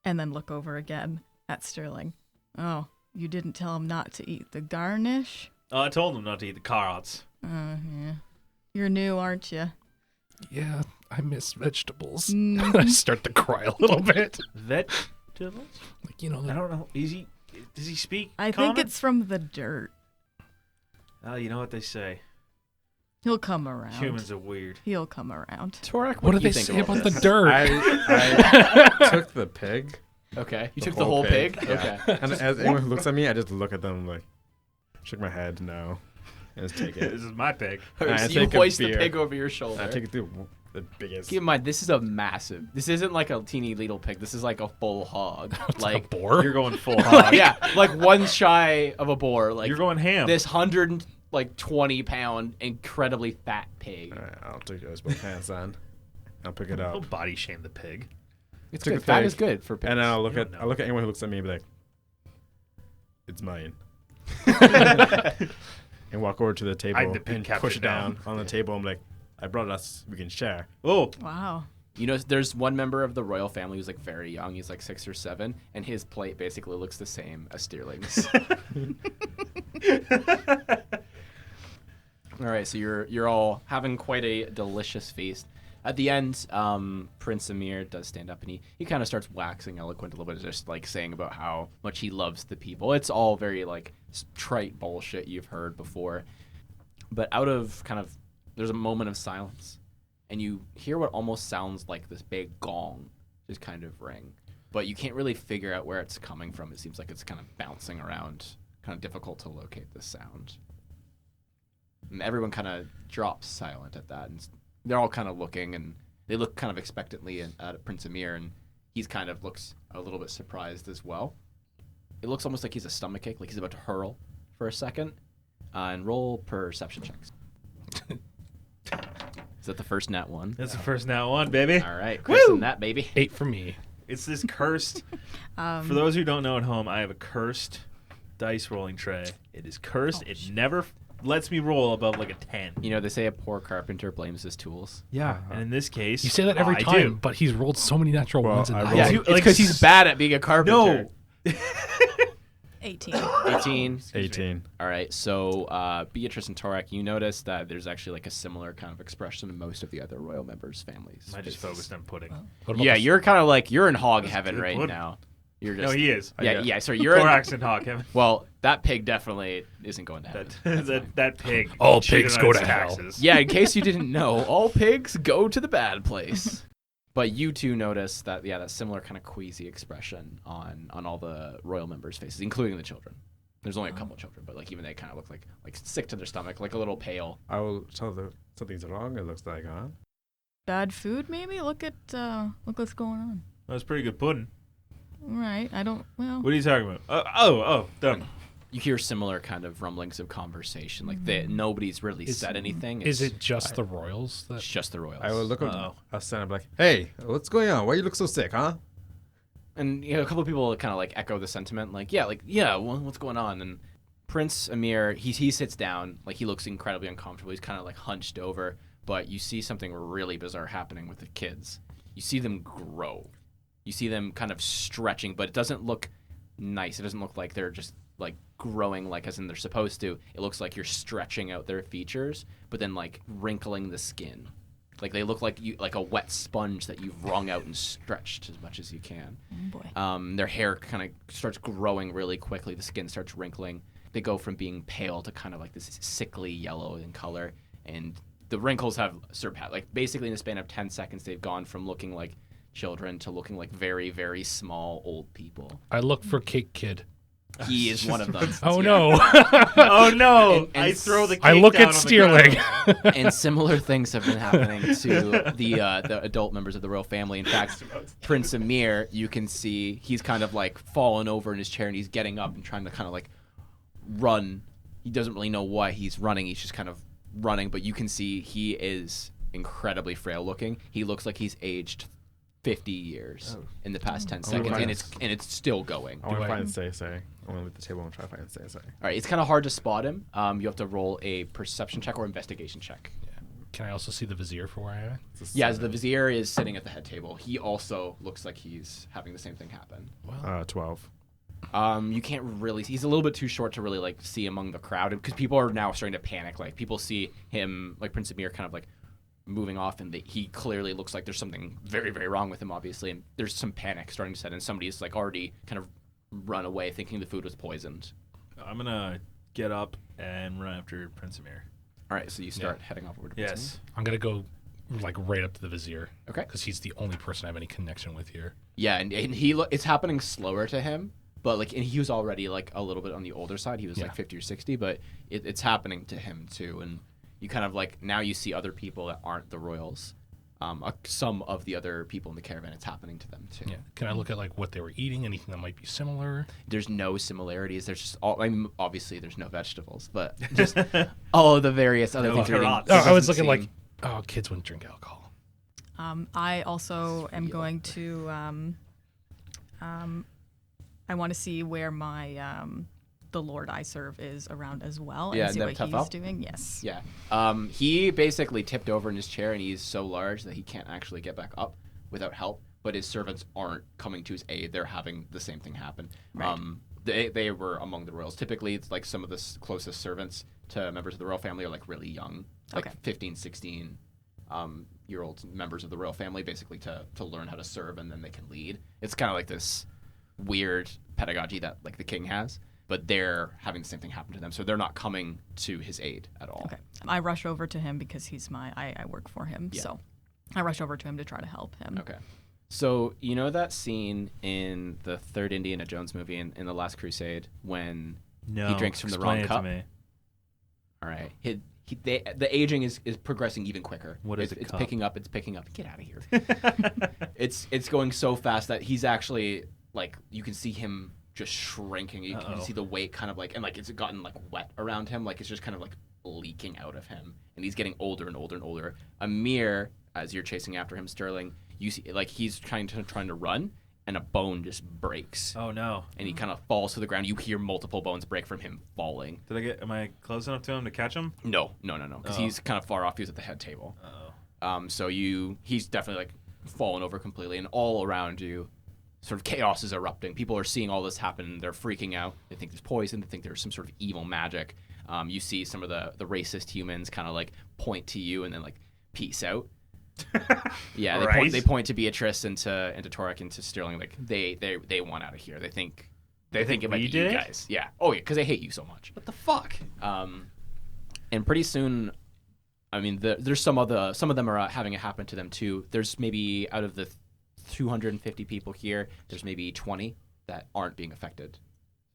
and then look over again at Sterling. Oh, you didn't tell him not to eat the garnish? Oh, I told him not to eat the carrots. Yeah. You're new, aren't you? Yeah, I miss vegetables. Mm. I start to cry a little bit. Vegetables? Like, you know, I don't know. Does he speak I common? think it's from the dirt. Oh, you know what they say. He'll come around. Humans are weird. He'll come around. Torek, what do do you they think say about this? the dirt? I took the pig. Okay, you The took the whole pig. Yeah. Okay. And as anyone who looks at me, I just look at them like, shake my head, no, and just take This it. is my pig. I So you take a hoist the beer. pig over your shoulder. I take it through the biggest. Keep in mind, this is a massive. This isn't like a teeny little pig. This is like a full hog. It's like a boar. You're going full hog. yeah, like one shy of a boar. Like You're going ham. this 120-pound incredibly fat pig. All right, I'll take yours both hands then. I'll pick it up. Don't body shame the pig. It's Took good. a That pig. is good for pigs. And then I'll look You at don't I'll know. look at anyone who looks at me and be like, "It's mine." And walk over to the table I'm the pig and captain push it now. down on the table. I'm like, "I brought us. We can share." Oh, Wow. You know, there's one member of the royal family who's like very young. He's like 6 or 7, and his plate basically looks the same as Steerling's. All right, so you're all having quite a delicious feast. At the end, Prince Amir does stand up, and he kind of starts waxing eloquent a little bit, just like saying about how much he loves the people. It's all very like trite bullshit you've heard before. But out of there's a moment of silence, and you hear what almost sounds like this big gong just kind of ring. But you can't really figure out where it's coming from. It seems like it's kind of bouncing around, kind of difficult to locate the sound. And everyone kind of drops silent at that, and they're all kind of looking, and they look kind of expectantly at Prince Amir, and he's kind of looks a little bit surprised as well. It looks almost like he's a stomachache, like he's about to hurl for a second. And roll perception checks. Is that the first nat 1? that's the first now one, baby. All right, Chris and that baby. 8 for me. It's this cursed. For those who don't know at home, I have a cursed dice rolling tray. It is cursed. It never lets me roll above like a 10. You know, they say a poor carpenter blames his tools. Yeah, and in this case, You say that every I time, do. but he's rolled so many natural Well, ones. In I the rolled- Yeah, Yeah, it's because he's bad at being a carpenter. No. 18. 18. 18. All right, so Beatrice and Torak, you notice that there's actually like a similar kind of expression in most of the other royal members' families. I just faces. focused on pudding. What about Yeah, the- you're kind of like, you're in hog heaven good right pudding. now. You're No, just, he is. yeah, so you're in, Thorax and hawk him. well, that pig definitely isn't going to heaven. That pig. All cheated pigs on go his to hell. taxes. Yeah, in case you didn't know, all pigs go to the bad place. But you two notice that, yeah, that similar kind of queasy expression on all the royal members' faces, including the children. There's only a couple children, but like even they kind of look like sick to their stomach, like a little pale. I will tell them something's wrong. It looks like, huh? Bad food, maybe? Look what's going on. That was pretty good pudding. Right. I don't, well. What are you talking about? Done. You hear similar kind of rumblings of conversation, like nobody's really said anything. Is it just the royals? It's just the royals. I will look Uh-oh. at us and I'm like, "Hey, what's going on? Why you look so sick, huh?" And you know, a couple of people kind of like echo the sentiment, like yeah, well, what's going on? And Prince Amir, he sits down, like he looks incredibly uncomfortable. He's kind of like hunched over, but you see something really bizarre happening with the kids. You see them grow. You see them kind of stretching, but it doesn't look nice. It doesn't look like they're just like growing like as in they're supposed to. It looks like you're stretching out their features, but then like wrinkling the skin. Like they look like a wet sponge that you've wrung out and stretched as much as you can. Oh boy. Their hair kind of starts growing really quickly. The skin starts wrinkling. They go from being pale to kind of like this sickly yellow in color, and the wrinkles have surpassed. Like basically in the span of 10 seconds, they've gone from looking like children to looking like very, very small old people. I look for Cake Kid. He is one of them. Oh Yeah. no! Oh no! And I throw the. Cake I look down at on the Steerling. ground. And similar things have been happening to the adult members of the royal family. In fact, Prince Amir, you can see he's kind of like fallen over in his chair and he's getting up and trying to kind of like run. He doesn't really know why he's running. He's just kind of running, but you can see he is incredibly frail looking. He looks like he's aged 50 years in the past 10 seconds, right. and it's still going. I want Do to I- find Say. I want to leave the table and try to find Say. All right, it's kind of hard to spot him. You have to roll a perception check or investigation check. Can I also see the vizier for where I am? Yeah, as the vizier is sitting at the head table, he also looks like he's having the same thing happen. 12. You can't really. He's a little bit too short to really like see among the crowd because people are now starting to panic. Like people see him, like Prince Amir, kind of like moving off, and he clearly looks like there's something very, very wrong with him, obviously, and there's some panic starting to set in. Somebody's like already kind of run away, thinking the food was poisoned. I'm gonna get up and run after Prince Amir. All right, so you start heading off over to Prince Yes. I'm gonna go like right up to the vizier. Okay. Because he's the only person I have any connection with here. Yeah, and it's happening slower to him, but like, and he was already like a little bit on the older side. He was like 50 or 60, but it's happening to him too. And you kind of like now you see other people that aren't the royals. Some of the other people in the caravan, it's happening to them too. Yeah. Can I look at like what they were eating? Anything that might be similar? There's no similarities. There's just all. I mean, obviously there's no vegetables, but just all of the various other No things. They're eating carrots. Oh, I was doesn't looking seem- like, oh, kids wouldn't drink alcohol. I also am going to. I want to see where my the Lord I serve is around as well, and see never what tough he's up? doing. Yes. Yeah. He basically tipped over in his chair, and he's so large that he can't actually get back up without help. But his servants aren't coming to his aid; they're having the same thing happen. Right. They were among the royals. Typically, it's like some of the closest servants to members of the royal family are like really young, like Okay. 15, 16 year old members of the royal family, basically to learn how to serve, and then they can lead. It's kind of like this weird pedagogy that like the king has, but they're having the same thing happen to them, so they're not coming to his aid at all. Okay. I rush over to him because he's I work for him, Yeah. so I rush over to him to try to help him. Okay. So, you know that scene in the third Indiana Jones movie in The Last Crusade when No, he drinks from the explain wrong it cup? to me. All right. The aging is progressing even quicker. What is it's, a it's cup? picking up. It's picking up. Get out of here. It's going so fast that he's actually like you can see him just shrinking. You can Uh-oh. see the weight kind of like and like it's gotten like wet around him. Like it's just kind of like leaking out of him, and he's getting older and older and older. Amir, as you're chasing after him, Sterling, you see like he's trying to run, and a bone just breaks, Oh no! and he kind of falls to the ground. You hear multiple bones break from him falling. Am I close enough to him to catch him? No, because Oh. he's kind of far off. He was at the head table. Oh. So he's definitely like fallen over completely, and all around you, sort of chaos is erupting. People are seeing all this happen. They're freaking out. They think there's poison. They think there's some sort of evil magic. You see some of the racist humans kind of like point to you and then like peace out. Yeah, Right. they point to Beatrice and to Torek and to Sterling. Like they want out of here. They think it might we be did you it? guys. Yeah. Oh yeah, because they hate you so much. What the fuck? And pretty soon, I mean, there's some of them are having it happen to them too. There's maybe out of the 250 people here, there's maybe 20 that aren't being affected.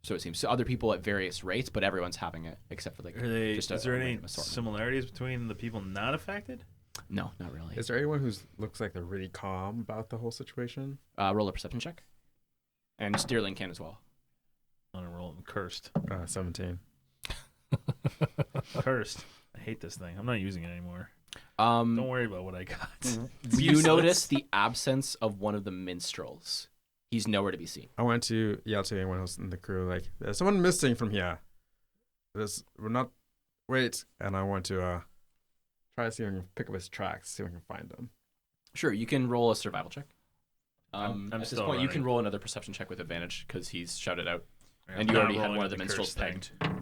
So it seems. So other people at various rates, but everyone's having it except for like Is there any random assortment. similarities between the people not affected? No, not really. Is there anyone who looks like they're really calm about the whole situation? Roll a perception check, and Sterling can as well. On a roll, cursed. 17. Cursed. I hate this thing. I'm not using it anymore. Um, Don't worry about what I got. you notice the absence of one of the minstrels. He's nowhere to be seen. I went to yell to anyone else in the crew, like, there's someone missing from here. Wait. And I want to try to see if I can pick up his tracks, see if I can find him. Sure, you can roll a survival check. I'm At this still point, you can running. roll another perception check with advantage because he's shouted out. I'm And you not already had rolling one of with the minstrels curse thing. pegged.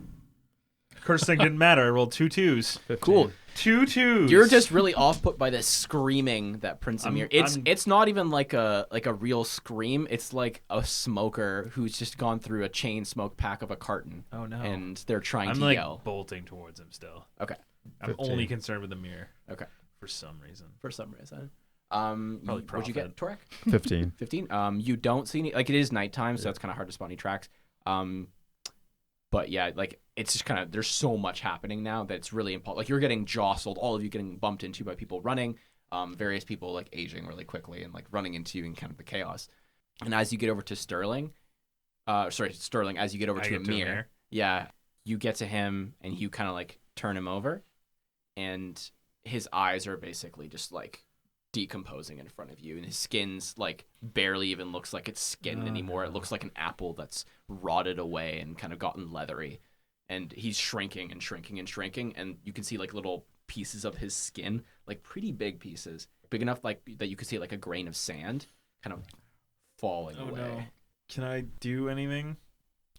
Curse thing didn't matter. I rolled 2 2s. 15. Cool. 2 2s. You're just really off put by this screaming that Prince I'm- Amir. It's not even like a real scream. It's like a smoker who's just gone through a chain smoke pack of a carton. Oh no. And they're trying I'm to like yell. bolting towards him still. Okay. I'm 15. only concerned with the mirror. Okay. For some reason. For some reason. Probably What'd you get, Torek? 15. 15. You don't see any. Like it is nighttime, so it's kind of hard to spot any tracks. But yeah, like it's just kind of there's so much happening now that it's really important. Like you're getting jostled, all of you getting bumped into by people running, various people like aging really quickly and like running into you in kind of the chaos. And as you get over to Sterling, as you get over to Amir, yeah, you get to him and you kind of like turn him over, and his eyes are basically just like decomposing in front of you, and his skin's like barely even looks like it's skin anymore. It looks like an apple that's rotted away and kind of gotten leathery, and he's shrinking and shrinking and shrinking, and you can see like little pieces of his skin, like pretty big pieces, big enough like that you could see like a grain of sand kind of falling away. No. Can I do anything?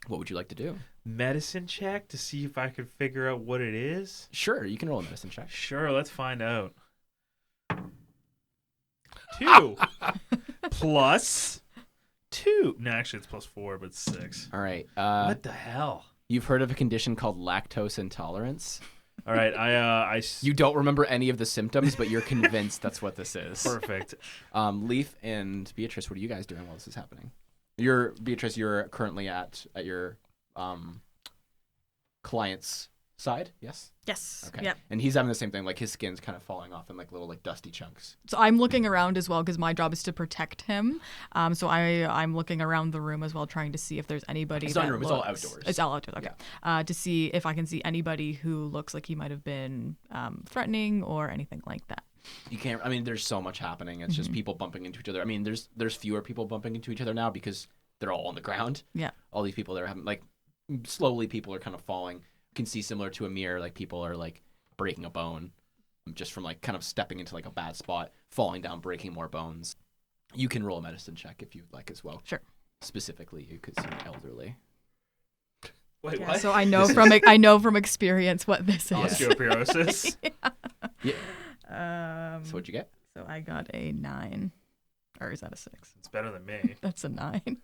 What would you like to do? Medicine check to see if I could figure out what it is? Sure, you can roll a medicine check. Sure, let's find out. 2 plus 2. No, actually, it's plus 4, but it's 6. All right. What the hell? You've heard of a condition called lactose intolerance. All right, You don't remember any of the symptoms, but you're convinced that's what this is. perfect. Leaf and Beatrice, what are you guys doing while this is happening? Beatrice, you're currently at your client's side, yes? Yes. Okay. Yep. And he's having the same thing, like his skin's kind of falling off in like little like dusty chunks. So I'm looking around as well because my job is to protect him. So I'm looking around the room as well, trying to see if there's anybody. It's not in that your room, it's all looks- outdoors. It's all outdoors. Okay. To see if I can see anybody who looks like he might have been threatening or anything like that. You can't. I mean, there's so much happening. It's just people bumping into each other. I mean, there's fewer people bumping into each other now because they're all on the ground. Yeah. All these people that are having like slowly people are kind of falling. You can see similar to a mirror, like people are like breaking a bone just from like kind of stepping into like a bad spot, falling down, breaking more bones. You can roll a medicine check if you'd like as well. Sure. Specifically, because you're elderly. Wait, Yeah, what? so I know from experience what this is. Osteoporosis. So what'd you get? So I got a 9. Or is that a 6? It's better than me. That's a 9.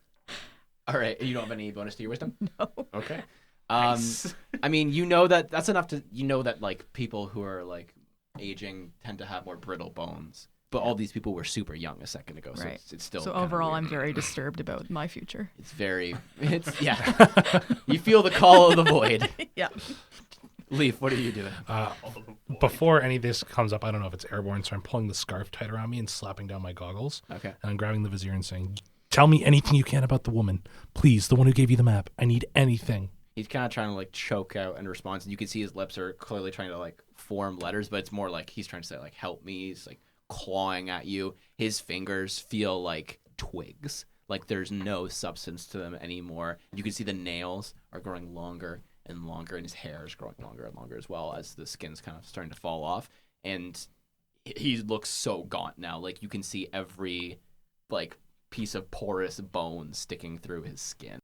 All right. You don't have any bonus to your wisdom? No. Okay. Nice. I mean, you know that's enough to that like people who are like aging tend to have more brittle bones. But all these people were super young a second ago, so Right. it's still. So kinda overall, weird. I'm very disturbed about my future. It's yeah. You feel the call of the void. Yeah. Leaf, what are you doing? Before any of this comes up, I don't know if it's airborne, so I'm pulling the scarf tight around me and slapping down my goggles. Okay. And I'm grabbing the vizier and saying, "Tell me anything you can about the woman. Please, the one who gave you the map. I need anything." He's kind of trying to like choke out and respond, and you can see his lips are clearly trying to like form letters, but it's more like he's trying to say like "help me." He's like clawing at you. His fingers feel like twigs, like there's no substance to them anymore. You can see the nails are growing longer and longer, and his hair is growing longer and longer as well as the skin's kind of starting to fall off. And he looks so gaunt now. Like you can see every like piece of porous bone sticking through his skin.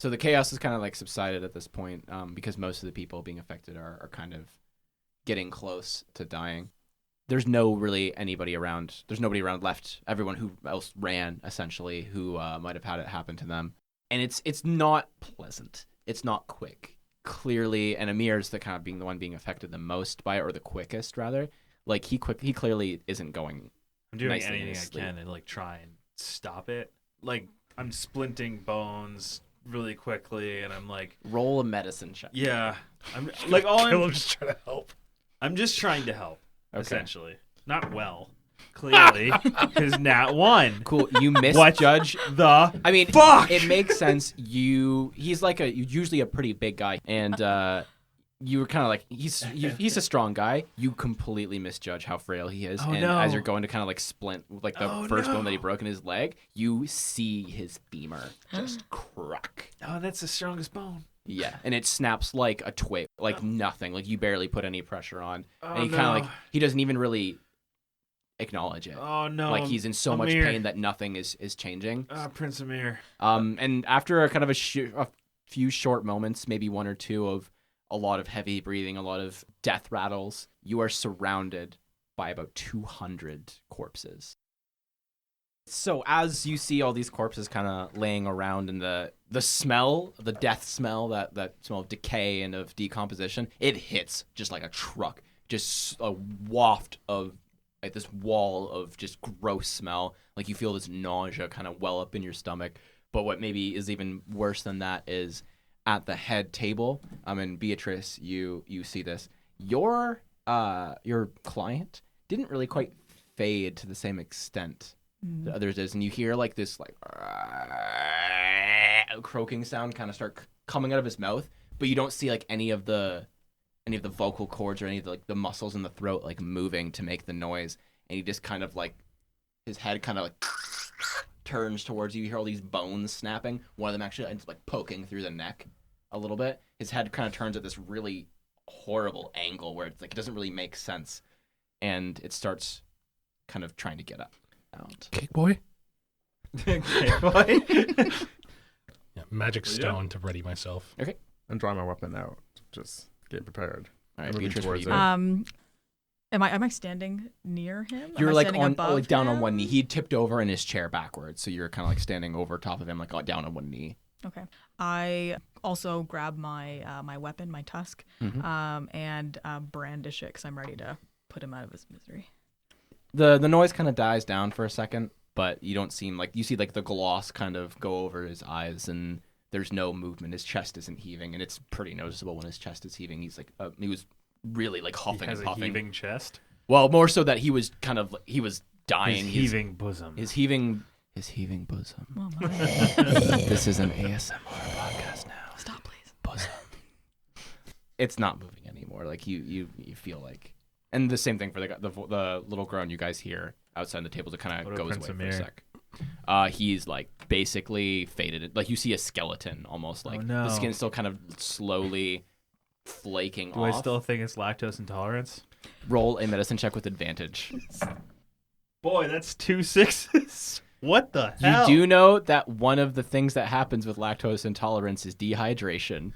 So the chaos is kind of like subsided at this point because most of the people being affected are kind of getting close to dying. There's anybody around. There's nobody around left. Everyone who else ran essentially who might have had it happen to them. And it's not pleasant. It's not quick. Clearly, and Amir's the kind of being the one being affected the most by it, or the quickest rather. Like he clearly isn't going. I'm doing nicely in anything his I sleep. can to like try and stop it. Like I'm splinting bones really quickly, and I'm like, Roll a medicine check. yeah, I'm like all I'm I'm just trying to help. I'm just trying to help, Okay. essentially. Not well, clearly, because nat 1. Cool. You missed What Judge. the I mean, fuck? it makes sense. He's like usually a pretty big guy, and you were kind of like he's a strong guy. You completely misjudge how frail he is, Oh, and no. as you're going to kind of like splint like the Oh, first no. bone that he broke in his leg, you see his femur just crack. Oh, that's the strongest bone. Yeah, and it snaps like a twig, like nothing. Like you barely put any pressure on, Oh, and he kind of no. like he doesn't even really acknowledge it. Oh no! Like he's in so much Amir. pain that nothing is changing. Prince Amir. And after a kind of a few short moments, maybe one or two of a lot of heavy breathing, a lot of death rattles, you are surrounded by about 200 corpses. So as you see all these corpses kind of laying around, and the smell, the death smell, that smell of decay and of decomposition, it hits just like a truck, just a waft of like this wall of just gross smell. Like you feel this nausea kind of well up in your stomach. But what maybe is even worse than that is at the head table. And Beatrice, you see this. Your client didn't really quite fade to the same extent that others is, and you hear like this like croaking sound kind of start coming out of his mouth, but you don't see like any of the vocal cords or any of the muscles in the throat like moving to make the noise, and he just kind of like his head kind of like turns towards you. You hear all these bones snapping. One of them actually ends up like poking through the neck a little bit. His head kind of turns at this really horrible angle where it's like it doesn't really make sense, and it starts kind of trying to get up. Out. Cake boy? Okay, boy. Yeah, magic Yeah. stone to ready myself. And draw my weapon out. Just get prepared. All right, Moving Beatrice, what are towards you it. doing? Am I standing near him? You're am I like standing on above like down on him? one knee. He tipped over in his chair backwards, so you're kind of like standing over top of him, like down on one knee. Okay. I also grab my my weapon, my tusk, and brandish it because I'm ready to put him out of his misery. The noise kind of dies down for a second, but you don't seem like you see like the gloss kind of go over his eyes, and there's no movement. His chest isn't heaving, and it's pretty noticeable when his chest is heaving. He's like he was really like huffing He has and a puffing. heaving chest. Well, more so that he was kind of he was dying. His heaving bosom. His heaving bosom. Oh my. This is an ASMR podcast now. Stop, please. Bosom. It's not moving anymore. Like you feel like And the same thing for the little groan you guys hear outside the tables. It kind of goes away for a sec. He's like basically faded. Like you see a skeleton almost. Like the skin's still kind of slowly flaking off. Do I still think it's lactose intolerance? Roll a medicine check with advantage. Boy, that's 2 6s. What the hell? You do know that one of the things that happens with lactose intolerance is dehydration.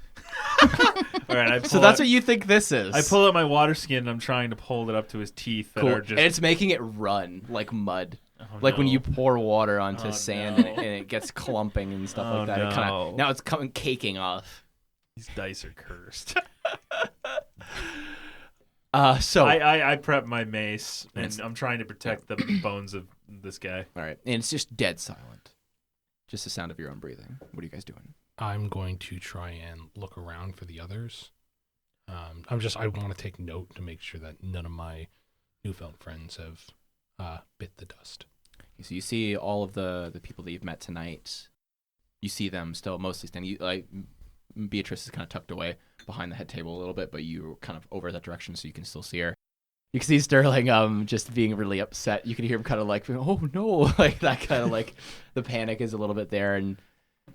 All right, So that's what you think this is. I pull out my water skin and I'm trying to hold it up to his teeth that are just... And it's making it run like mud. Oh, when you pour water onto sand and it gets clumping and stuff like that. No. Now it's coming caking off. These dice are cursed. So I prep my mace and I'm trying to protect the bones of this guy. All right, and it's just dead silent. Just the sound of your own breathing. What are you guys doing? I'm going to try and look around for the others. I want to take note to make sure that none of my newfound friends have bit the dust. So you see all of the people that you've met tonight. You see them still mostly standing. Beatrice is kind of tucked away behind the head table a little bit, but you're kind of over that direction so you can still see her. You can see Sterling just being really upset. You can hear him kind of like, oh no, like that kind of like the panic is a little bit there, and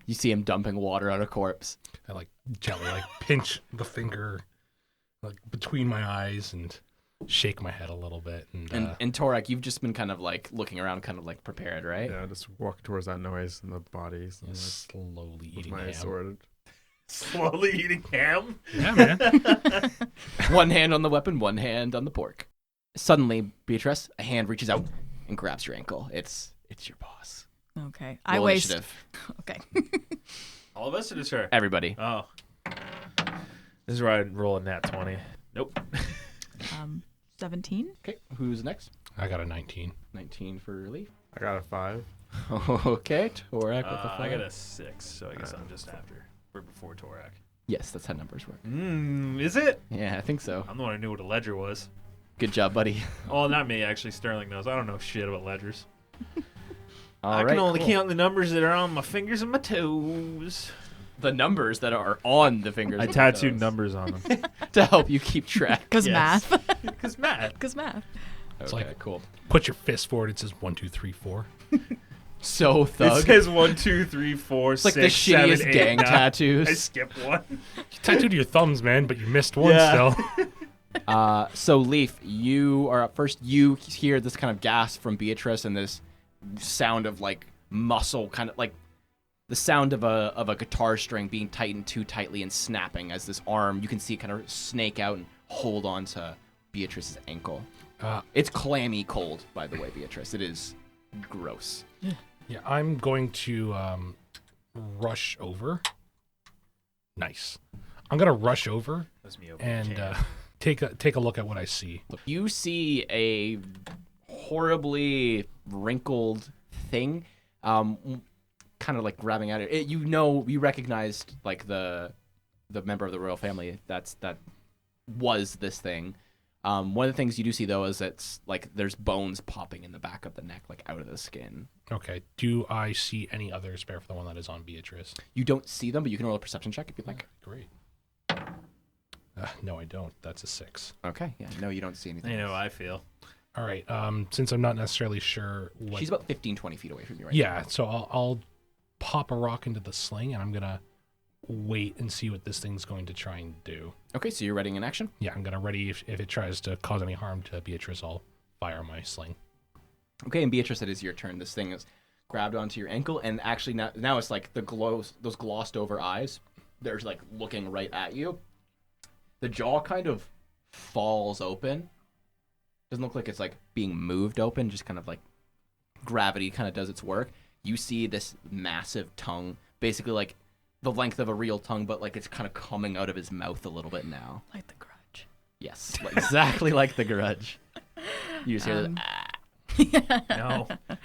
you see him dumping water on a corpse. I like gently pinch the finger like between my eyes and shake my head a little bit. And Torak, you've just been kind of like looking around, kind of like prepared, right? Yeah, just walk towards that noise and the bodies. And slowly eating my ham. sword. Slowly eating ham? Yeah, man. One hand on the weapon, one hand on the pork. Suddenly, Beatrice, a hand reaches out and grabs your ankle. It's your boss. Okay. Roll initiative. Okay. All of us or just her? Everybody. Oh. This is where I roll a nat 20. Nope. 17. Okay, who's next? I got a 19. 19 for Leaf. I got a 5. Okay, Torak with a 5. I got a 6, so I guess I'm just after. We're before Torak. Yes, that's how numbers work. Is it? Yeah, I think so. I'm the one who knew what a ledger was. Good job, buddy. Oh, not me, actually. Sterling knows. I don't know shit about ledgers. I can only count the numbers that are on my fingers and my toes. The numbers that are on the fingers. I and tattooed toes. numbers on them. To help you keep track. Because Yes. math. Because math. Because math. Okay, like- cool. Put your fist forward. It says 1, 2, 3, 4. So It thug. says 1, 2, 3, 4, It's like 6, the shittiest 7, 8, gang 9. tattoos. I skipped one. You tattooed your thumbs, man, but you missed one Yeah. still. So Leaf, you are up first. You hear this kind of gasp from Beatrice and this sound of like muscle, kind of like the sound of a guitar string being tightened too tightly and snapping as this arm, you can see it kind of snake out and hold on to Beatrice's ankle. It's clammy cold, by the way, Beatrice. It is gross. Yeah, I'm going to rush over. Nice. I'm going to rush over That's me over and take a look at what I see. You see a horribly wrinkled thing, kind of like grabbing at it. You recognized like the member of the royal family that was this thing. One of the things you do see though is it's like there's bones popping in the back of the neck, like out of the skin. Okay. Do I see any others spare for the one that is on Beatrice? You don't see them, but you can roll a perception check if you'd like. Great. No, I don't. That's a 6. Okay. Yeah. No, you don't see anything. You know how else. I feel. All right. Since I'm not necessarily sure what... She's about 15, 20 feet away from you right Yeah, so I'll pop a rock into the sling, and I'm going to wait and see what this thing's going to try and do. now. Okay, so you're readying an action? Yeah, I'm going to ready if it tries to cause any harm to Beatrice, I'll fire my sling. Okay, and Beatrice, it is your turn. This thing is grabbed onto your ankle, and actually now it's like those glossed over eyes. They're like looking right at you. The jaw kind of falls open. Doesn't look like it's like being moved open, just kind of like gravity kind of does its work. You see this massive tongue, basically like the length of a real tongue, but like it's kind of coming out of his mouth a little bit now. Like the Grudge. Yes, exactly like the Grudge. You just hear that.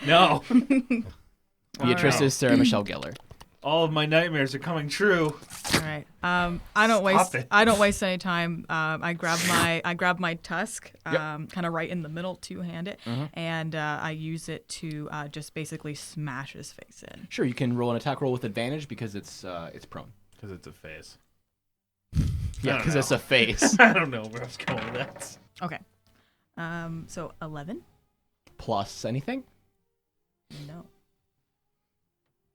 No. Beatrice Alright. is Sarah Michelle Gellar. All of my nightmares are coming true. All right. I don't waste any time. I grab my tusk, kind of right in the middle, two-hand it, and I use it to just basically smash his face in. Sure, you can roll an attack roll with advantage because it's prone. Because it's a face. Yeah, because it's a face. I don't know where I was going with that. Okay. So 11? Plus anything? No.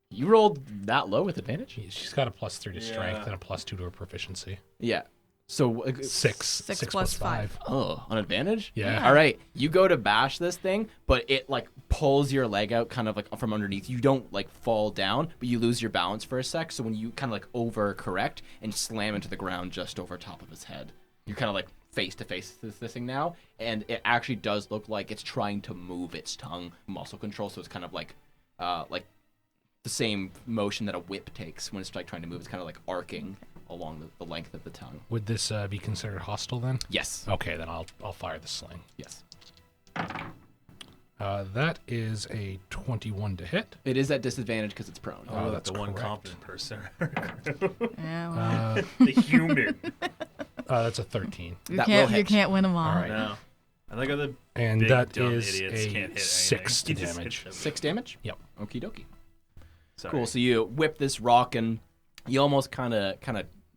You rolled that low with advantage? She's got a +3 to strength and a +2 to her proficiency. Yeah. So 6. 6 plus 5. Oh, on advantage? Yeah. All right. You go to bash this thing, but it like pulls your leg out kind of like from underneath. You don't like fall down, but you lose your balance for a sec. So when you kind of like overcorrect and slam into the ground just over top of his head, you're kind of like face to face with this thing now. And it actually does look like it's trying to move its tongue muscle control. So it's kind of like the same motion that a whip takes when it's like trying to move. It's kind of like arcing along the length of the tongue. Would this be considered hostile then? Yes. Okay, then I'll fire the sling. Yes. That is a 21 to hit. It is at disadvantage because it's prone. Oh, that's the one correct. competent person. Yeah, well, The human. That's a 13. you that will can't you hit. can't win them all. All right. No. I think the And big, that dumb is idiots can't a hit 6 anything. Just damage. hit them. 6 damage? Yep. Okie dokie. Sorry. Cool. So you whip this rock and you almost kind of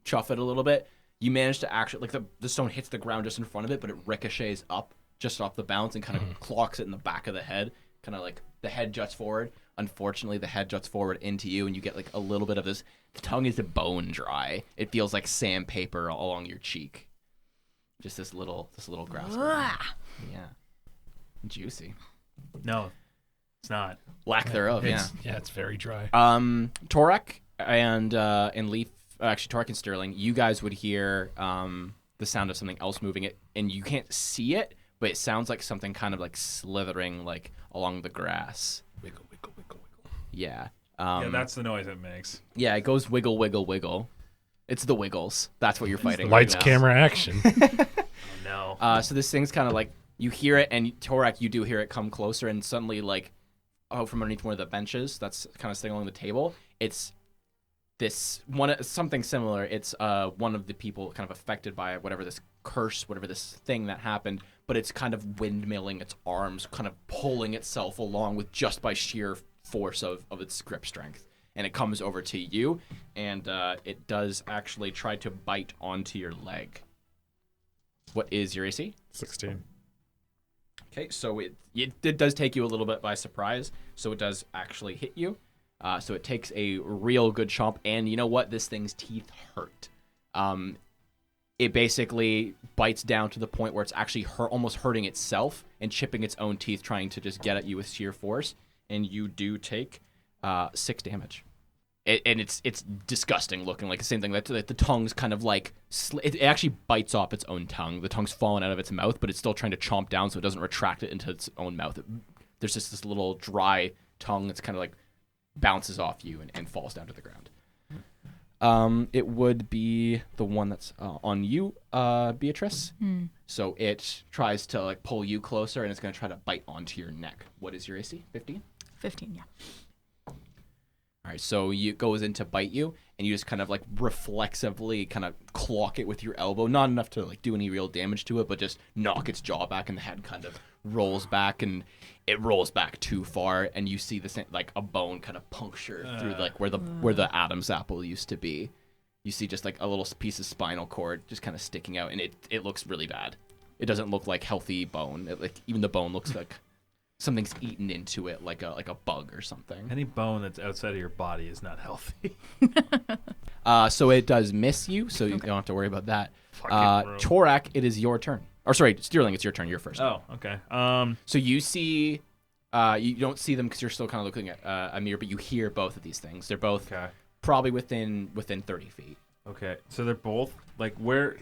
chuff it a little bit. You manage to actually, like the stone hits the ground just in front of it, but it ricochets up just off the bounce and kind of clocks it in the back of the head. Kind of like the head juts forward. Unfortunately, the head juts forward into you, and you get like a little bit of this. The tongue is bone dry. It feels like sandpaper along your cheek. Just this little grasp. Yeah. Juicy. No, it's not. Lack thereof. Yeah. It's very dry. Torek and Leaf, actually Torek and Sterling, you guys would hear the sound of something else moving it, and you can't see it, but it sounds like something kind of like slithering like along the grass. Wiggle, wiggle, wiggle, wiggle. Yeah. Yeah, that's the noise it makes. Yeah, it goes wiggle, wiggle, wiggle. It's the Wiggles. That's what you're fighting. Lights, right now. camera, action. Oh, no. So this thing's kind of like, you hear it, and Torek, you do hear it come closer, and suddenly like, from underneath one of the benches that's kind of sitting along the table, it's something similar. It's one of the people kind of affected by whatever this curse, whatever this thing that happened, but it's kind of windmilling its arms, kind of pulling itself along with just by sheer force of its grip strength. And it comes over to you, and it does actually try to bite onto your leg. What is your AC? 16. Okay, so it does take you a little bit by surprise, so it does actually hit you. So it takes a real good chomp, and you know what? This thing's teeth hurt. It basically bites down to the point where it's actually almost hurting itself and chipping its own teeth, trying to just get at you with sheer force. And you do take 6 damage. And it's disgusting looking, like the same thing. That the tongue's kind of like it actually bites off its own tongue. The tongue's fallen out of its mouth, but it's still trying to chomp down, so it doesn't retract it into its own mouth. There's just this little dry tongue that's kind of like bounces off you and falls down to the ground. It would be the one that's on you, Beatrice. So it tries to like pull you closer, and it's going to try to bite onto your neck. What is your AC? 15? 15, yeah. All right, so it goes in to bite you, and you just kind of like reflexively kind of clock it with your elbow. Not enough to like do any real damage to it, but just knock its jaw back, and the head kind of rolls back, and it rolls back too far, and you see this like a bone kind of puncture through like where the Adam's apple used to be. You see just like a little piece of spinal cord just kind of sticking out, and it looks really bad. It doesn't look like healthy bone. Even the bone looks like something's eaten into it, like a bug or something. Any bone that's outside of your body is not healthy. So it does miss you, so you don't have to worry about that. Fucking room. Torak, it is your turn. Or sorry, Sterling, it's your turn. You're first. Oh, okay. So you see, you don't see them because you're still kind of looking at Amir, but you hear both of these things. They're both Okay. probably within 30 feet. Okay. So they're both like where?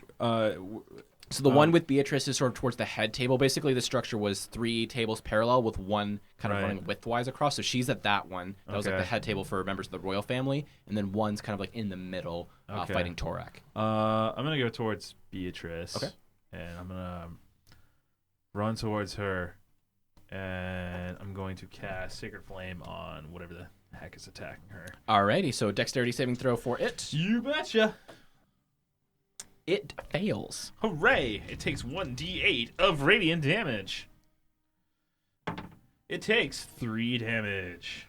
So the one with Beatrice is sort of towards the head table. Basically, the structure was 3 tables parallel with one kind of Right. running widthwise across. So she's at that one. That was like Okay. the head table for members of the royal family, and then one's kind of like in the middle, Okay. fighting Torak. I'm gonna go towards Beatrice. Okay. And I'm gonna run towards her, and I'm going to cast Sacred Flame on whatever the heck is attacking her. Alrighty, so dexterity saving throw for it. You betcha. It fails. Hooray! It takes 1d8 of radiant damage. It takes 3 damage.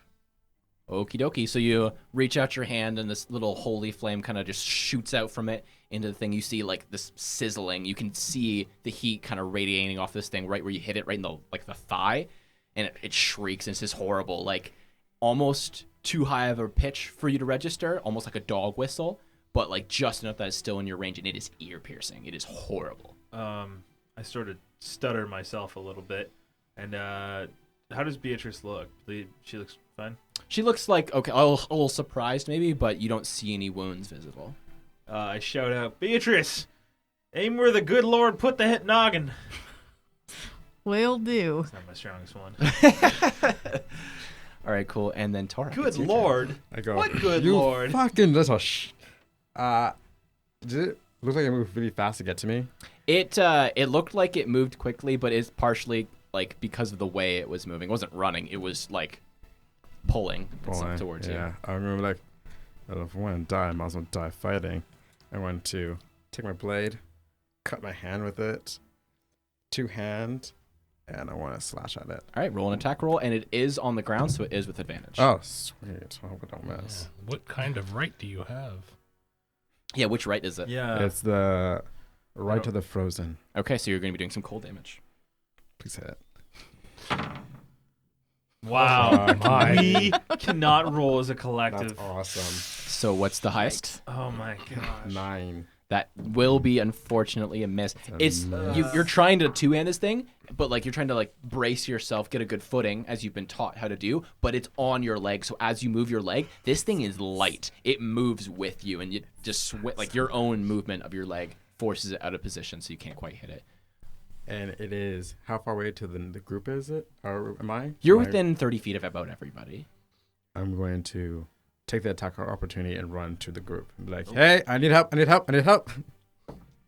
Okie dokie. So you reach out your hand, and this little holy flame kind of just shoots out from it, into the thing. You see like this sizzling. You can see the heat kind of radiating off this thing right where you hit it, right in the thigh, and it shrieks. And it's this horrible, like almost too high of a pitch for you to register, almost like a dog whistle, but like just enough that it's still in your range, and it is ear piercing. It is horrible. I sort of stutter myself a little bit. And how does Beatrice look? She looks fine? She looks like, okay, a little surprised maybe, but you don't see any wounds visible. I shout out, Beatrice, aim where the good Lord put the hit noggin. Will do. It's not my strongest one. All right, cool. And then Torak. Good Lord. I go, What good you Lord? fucking little did it look like it moved really fast to get to me? It looked like it moved quickly, but it's partially like because of the way it was moving. It wasn't running. It was like pulling itself towards you. Yeah, I remember like, if I want to die, I might as well die fighting. I went to take my blade, cut my hand with it, 2-hand, and I want to slash at it. All right, roll an attack roll, and it is on the ground, so it is with advantage. Oh, sweet. I hope I don't miss. Yeah. What kind of right do you have? Yeah, which right is it? Yeah. It's the right to the frozen. Okay, so you're going to be doing some cold damage. Please hit it. Wow. Oh, my. We cannot roll as a collective. That's awesome. So what's the highest? Oh my gosh. 9. That will be unfortunately a miss. It's a miss. You're trying to two-hand this thing, but like you're trying to like brace yourself, get a good footing as you've been taught how to do, but it's on your leg. So as you move your leg, this thing is light. It moves with you, and you just like your own movement of your leg forces it out of position, so you can't quite hit it. And it is, how far away to the group is it? Or am I? You're within 30 feet of about everybody. I'm going to take the attack opportunity and run to the group. And be like, hey, I need help, I need help, I need help.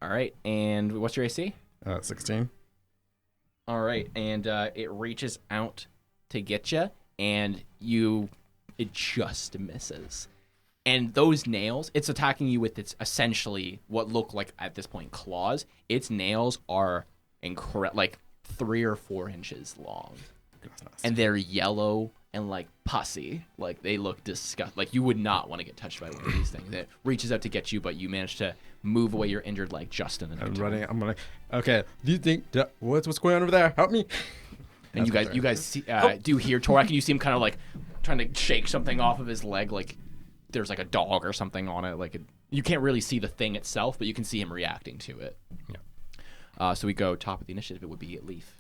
All right, and what's your AC? 16. All right, and it reaches out to get you, and it just misses. And those nails, it's attacking you with its essentially what look like at this point claws. Its nails are like 3 or 4 inches long, and they're yellow and like pussy. Like they look disgusting. Like you would not want to get touched by one of these things. It reaches out to get you, but you manage to move away your injured leg just in the nick I'm time. running. I'm like, okay, do you think, what's going on over there? Help me. And you guys see, do hear Torak, and you see him kind of like trying to shake something off of his leg, like there's like a dog or something on it. Like you can't really see the thing itself, but you can see him reacting to it. Yeah. So we go top of the initiative. It would be at Leaf.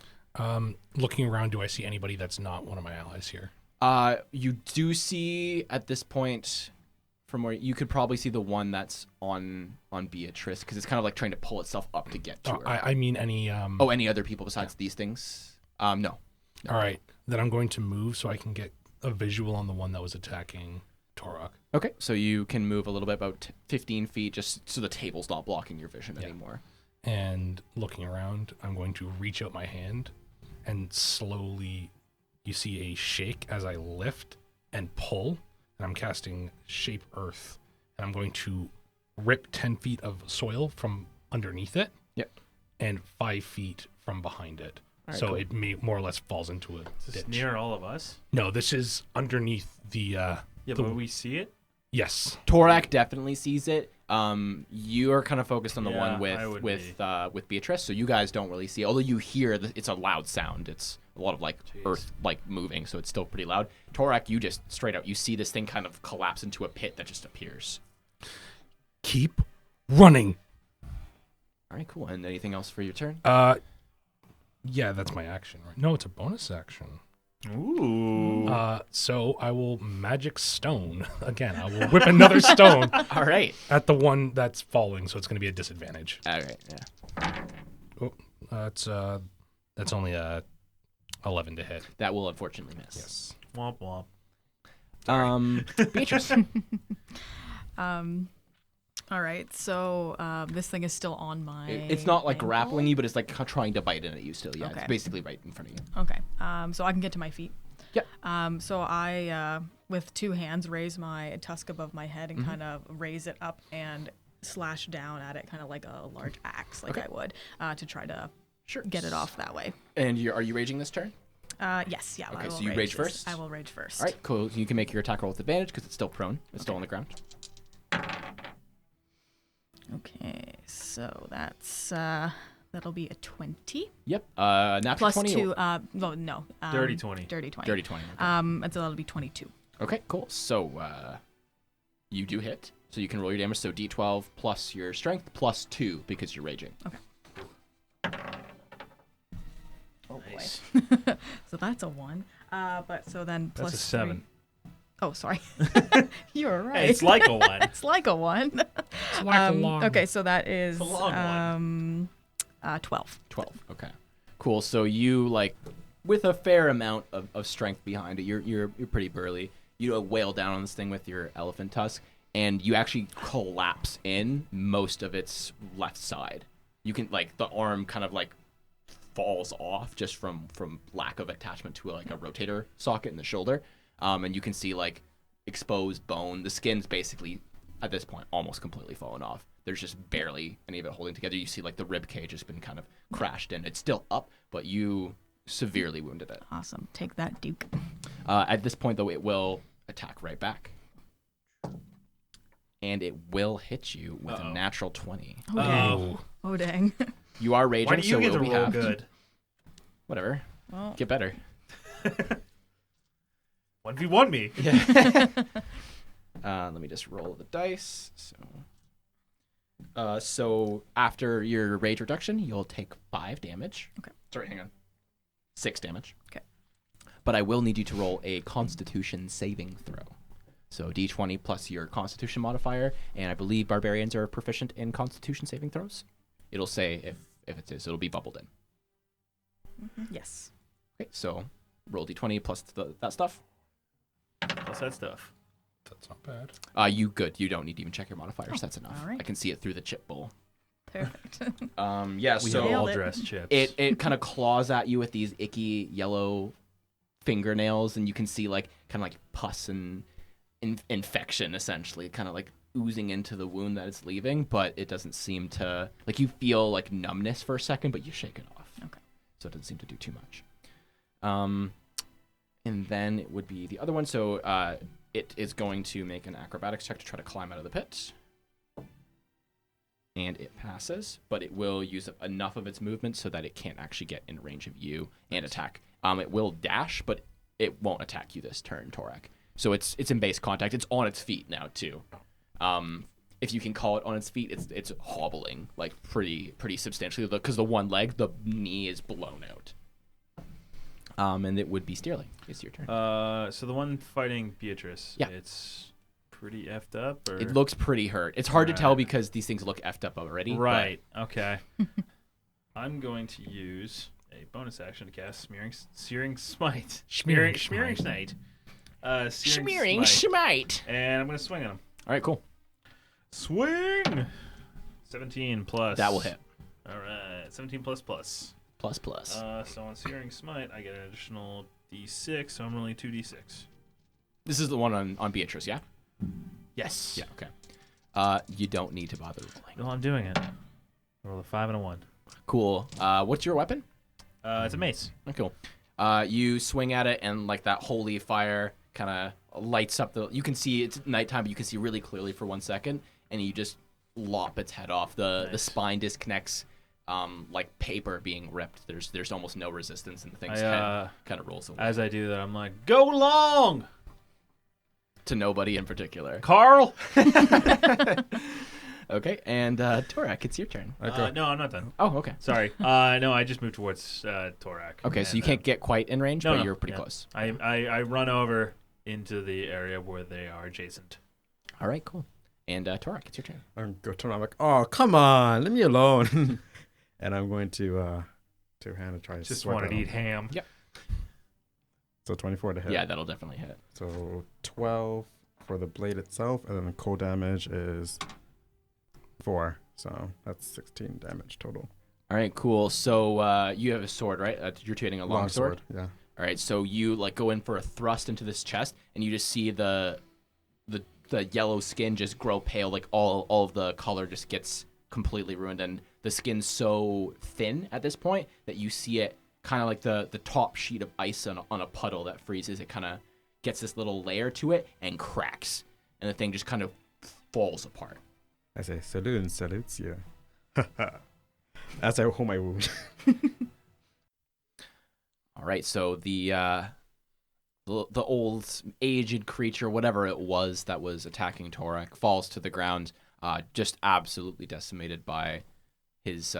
Looking around, do I see anybody that's not one of my allies here? You do see at this point, from where you could probably see the one that's on Beatrice, because it's kind of like trying to pull itself up to get to her. I mean any... any other people besides these things? No. All right, then I'm going to move so I can get a visual on the one that was attacking Torak. Okay, so you can move a little bit, about 15 feet, just so the table's not blocking your vision anymore. And looking around, I'm going to reach out my hand, and slowly you see a shake as I lift and pull, and I'm casting Shape Earth, and I'm going to rip 10 feet of soil from underneath it, and 5 feet from behind it. Right, so cool. it more or less falls into a Is this ditch. near all of us? No, this is underneath the... Yeah, but we see it? Yes. Torak definitely sees it. You are kind of focused on the Yeah, one I would with Beatrice, so you guys don't really see it. Although you hear it's a loud sound. It's a lot of like earth like moving, so it's still pretty loud. Torak, you just straight out, you see this thing kind of collapse into a pit that just appears. Keep running. All right, cool. And anything else for your turn? Yeah, that's my action, right? No, it's a bonus action. Ooh. So I will magic stone again. I will whip another stone All right. at the one that's falling, so it's going to be a disadvantage. All right. Yeah. Oh, that's only a 11 to hit. That will unfortunately miss. Yes. Womp womp. Beatrice. All right, so this thing is still on my. It's not like ankle? grappling you, but it's like trying to bite in at you still. Yeah, Okay. it's basically right in front of you. Okay, so I can get to my feet. Yep. So I, with 2 hands, raise my tusk above my head and kind of raise it up and slash down at it, kind of like a large axe, like I would, to try to get it off that way. And are you raging this turn? Yes, yeah. Okay, I will so you rage this. first? I will rage first. All right, cool. You can make your attack roll with advantage because it's still prone. It's still on the ground. Okay, so that's that'll be a 20 Yep. Natural plus 20. 2. No. Dirty 20. Dirty 20. Dirty 20. Okay. And so that'll be 22. Okay, cool. So you do hit. So you can roll your damage. So D12 plus your strength plus 2 because you're raging. Okay. Oh Nice. boy. So that's a 1. But so then plus That's a 7. 3. Oh, sorry. You were right. Hey, it's like a 1. It's like a 1. It's like a long. Okay, so that is a long 12. 12. Okay. Cool. So you with a fair amount of strength behind it. You're pretty burly. You wail down on this thing with your elephant tusk, and you actually collapse in most of its left side. You can the arm kind of falls off just from lack of attachment to a rotator socket in the shoulder, and you can see exposed bone. The skin's basically at this point almost completely fallen off. There's just barely any of it holding together. You see the rib cage has been kind of crashed in. It's still up, but you severely wounded it. Awesome. Take that, Duke. At this point, though, it will attack right back. And it will hit you with a natural 20. Oh, dang. Oh, dang. You are raging, Why do you so get it'll to be roll halved. good? Whatever. Well, Get better. 1v1 me. Yeah. Let me just roll the dice. So after your rage reduction, you'll take 5 damage. Okay. Sorry, hang on. 6 damage. Okay. But I will need you to roll a Constitution saving throw. So D20 plus your Constitution modifier, and I believe barbarians are proficient in Constitution saving throws. It'll say if it is, it'll be bubbled in. yes. Okay, so roll D20 plus that stuff. Plus that stuff. That's not bad. You good. You don't need to even check your modifiers. That's enough. all right. I can see it through the chip bowl. Perfect. Yeah, We so have all Nailed it. dressed chips. it kind of claws at you with these icky yellow fingernails, and you can see pus and infection essentially kind of oozing into the wound that it's leaving, but it doesn't seem to you feel numbness for a second, but you shake it off. Okay. So it doesn't seem to do too much. And then it would be the other one. So it is going to make an acrobatics check to try to climb out of the pit. And it passes, but it will use up enough of its movement so that it can't actually get in range of you and attack. It will dash, but it won't attack you this turn, Torak. So it's in base contact. It's on its feet now too. If you can call it on its feet, it's hobbling pretty substantially because the one leg, the knee is blown out. And it would be Steerling. It's your turn. So the one fighting Beatrice, Yeah. it's pretty effed up? Or? It looks pretty hurt. It's hard to tell Right. because these things look effed up already. but- Right. Okay. I'm going to use a bonus action to cast Searing Smite. Smearing Smearing Smite. Smearing Smite. schmite. And I'm going to swing at him. All right, cool. Swing! 17 plus. That will hit. All right. 17 plus plus. Plus. So on Searing Smite, I get an additional d6, so I'm rolling 2d6. This is the one on Beatrice, yeah? Yes. Yeah, okay. You don't need to bother rolling. No, I'm doing it. I roll a 5 and a 1. Cool. What's your weapon? It's a mace. Oh, cool. You swing at it, and that holy fire kind of lights up you can see it's nighttime, but you can see really clearly for 1 second, and you just lop its head off. The Nice. spine disconnects, like paper being ripped. There's almost no resistance, and the thing's I, head kind of rolls away. As I do that, I'm like, go long, To nobody in particular. Carl. Okay, and Torak, it's your turn. No, I'm not done. Oh, okay. Sorry. No, I just moved towards Torak. Okay, so you And, can't get quite in range, but no, you're pretty yeah. close. I run over into the area where they are adjacent. All right, cool. And Torak, it's your turn. I'm going to turn around like, oh, come on, leave me alone. And I'm going to hand and try to Just swipe wanted at to him. eat ham. Yep. So 24 to hit. Yeah, that'll definitely hit. So 12 for the blade itself, and then the cold damage is 4. So that's 16 damage total. All right, cool. So you have a sword, right? You're trading a long sword. Yeah. All right, so you go in for a thrust into this chest, and you just see the yellow skin just grow pale. All of the color just gets completely ruined, and the skin's so thin at this point that you see it kind of like the top sheet of ice on a puddle that freezes. It kind of gets this little layer to it and cracks, and the thing just kind of falls apart. I say, Saloon salutes you. As I hold my wound. All right, so the old aged creature, whatever it was that was attacking Torak, falls to the ground, just absolutely decimated by his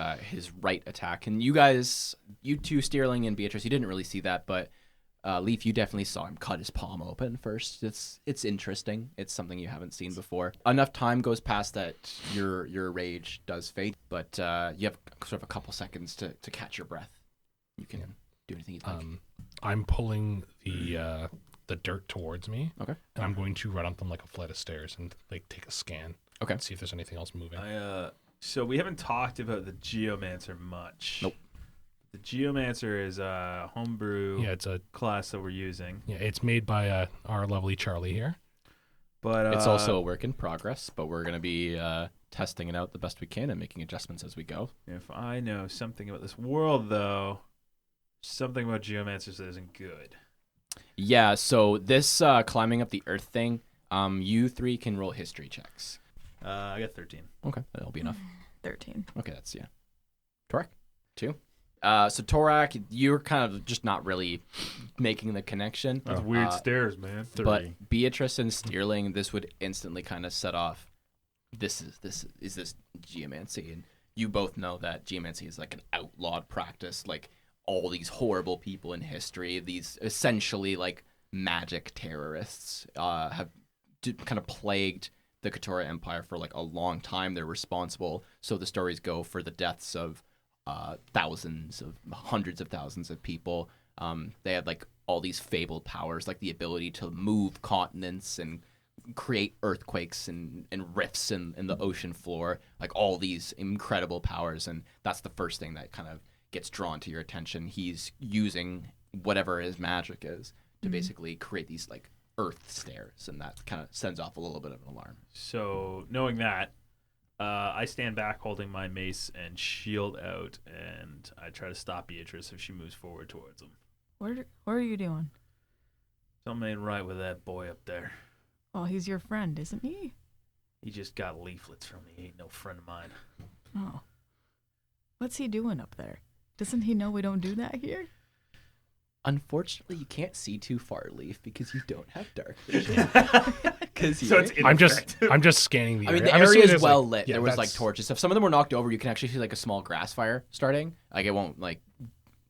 right attack. And you two, Steerling and Beatrice, you didn't really see that, but Leaf, you definitely saw him cut his palm open first. It's interesting. It's something you haven't seen before. Enough time goes past that your rage does fade, but you have sort of a couple seconds to catch your breath. You can do anything you'd like. I'm pulling the dirt towards me. Okay. And I'm going to run up them like a flight of stairs and like take a scan. Okay. And see if there's anything else moving. So we haven't talked about the Geomancer much. Nope. The Geomancer is a homebrew It's a class that we're using. Yeah, it's made by our lovely Charlie here. But It's also a work in progress, but we're going to be testing it out the best we can and making adjustments as we go. if I know something about this world, though, something about Geomancers that isn't good. Yeah, so this climbing up the earth thing, you three can roll history checks. I got 13. Okay, that'll be enough. 13. Okay, that's, yeah. Torak? 2. So Torak, you're kind of just not really making the connection. That's weird stairs, man. 3. But Beatrice and Steerling, this would instantly kind of set off. This is geomancy, and you both know that geomancy is like an outlawed practice. Like all these horrible people in history, these essentially like magic terrorists, have kind of plagued the Kotora Empire for like a long time. They're responsible, so the stories go, for the deaths of hundreds of thousands of people. They had like all these fabled powers, like the ability to move continents and create earthquakes and rifts in the ocean floor, like all these incredible powers. And that's the first thing that kind of gets drawn to your attention. He's using whatever his magic is to basically create these like earth stairs, and that kind of sends off a little bit of an alarm. So knowing that, I stand back holding my mace and shield out, and I try to stop Beatrice if she moves forward towards him. What are you doing? Something ain't right with that boy up there. Well, he's your friend, isn't he? He just got leaflets from me. He ain't no friend of mine. Oh. What's he doing up there? Doesn't he know we don't do that here? Unfortunately, you can't see too far, Leaf, because you don't have dark vision. So it's I'm just scanning the I mean, area. the I'm area assuming is there's, well like, lit. yeah, There was like that's- torches. If some of them were knocked over, you can actually see like a small grass fire starting. Like it won't like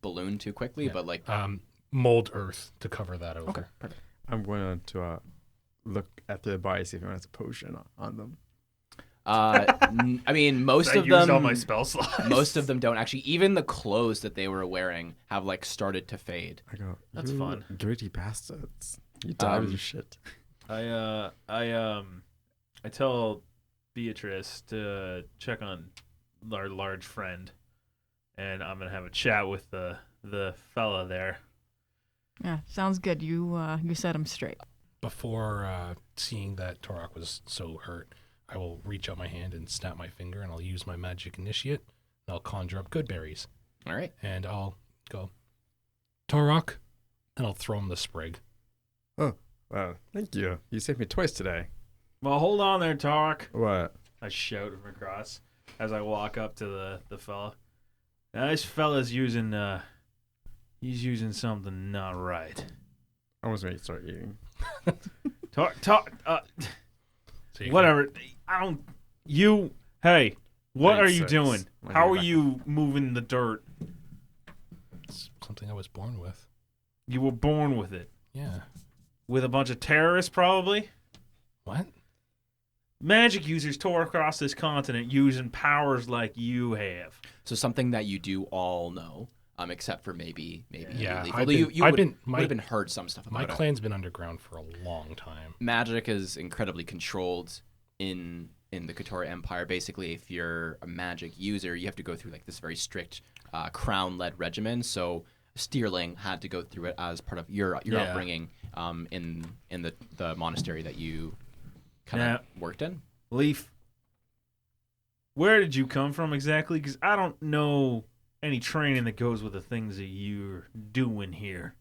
balloon too quickly, Yeah. but like mold earth to cover that over. okay, perfect. I'm going to look at the body, see if anyone has a potion on them. I mean, most I of used them, all my spell slots. most of them don't actually. Even the clothes that they were wearing have like started to fade. I go, That's "You fun. Dirty bastards. You die with your shit. I tell Beatrice to check on our large friend, and I'm gonna have a chat with the fella there. Yeah, sounds good. You set him straight. Before seeing that Torak was so hurt, I will reach out my hand and snap my finger, and I'll use my magic initiate, and I'll conjure up good berries. All right. And I'll go, Torak, and I'll throw him the sprig. Wow, thank you. You saved me twice today. Well, hold on there, Tark. What? I shout from across as I walk up to the fella. Now, this fella's using he's using something not right. I was ready to start eating. Talk. So you Whatever. I don't. You. Hey. What Grade are you 6. doing? When How you're are back. you moving the dirt? It's something I was born with. You were born with it. Yeah. With a bunch of terrorists, probably. What? Magic users tore across this continent using powers like you have. So something that you do all know, except for maybe Yeah, Leaf. I've Although been- you I've would been- have been heard some stuff My about it. clan's been underground for a long time. Magic is incredibly controlled in the Kotora Empire. Basically, if you're a magic user, you have to go through like this very strict crown-led regimen. So Steerling had to go through it as part of your Yeah. upbringing in the monastery that you kind of worked in. Leaf, where did you come from exactly? Because I don't know any training that goes with the things that you're doing here.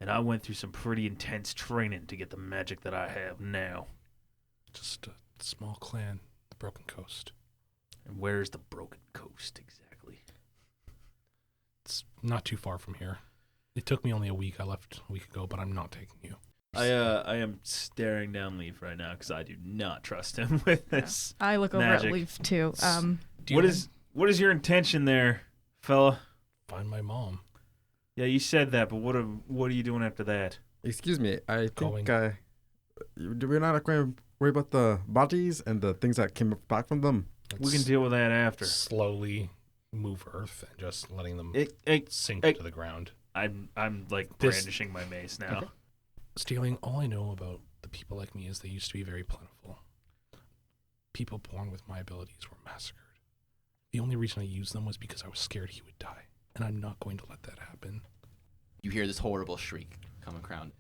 And I went through some pretty intense training to get the magic that I have now. Just a small clan. Broken Coast. And where's the Broken Coast exactly? It's not too far from here. It took me only a week. I left a week ago, but I'm not taking you. I am staring down Leaf right now because I do not trust him with this. I look over magic. at Leaf too. What is your intention there, fella? Find my mom. Yeah, you said that, but what are you doing after that? Excuse me, I Going. think we're not going to worry about the bodies and the things that came back from them. We can deal with that after. Slowly move Earth and just letting them sink to the ground. I'm like This- brandishing my mace now. Okay. Stealing, all I know about the people like me is they used to be very plentiful. People born with my abilities were massacred. The only reason I used them was because I was scared he would die, and I'm not going to let that happen. You hear this horrible shriek coming around.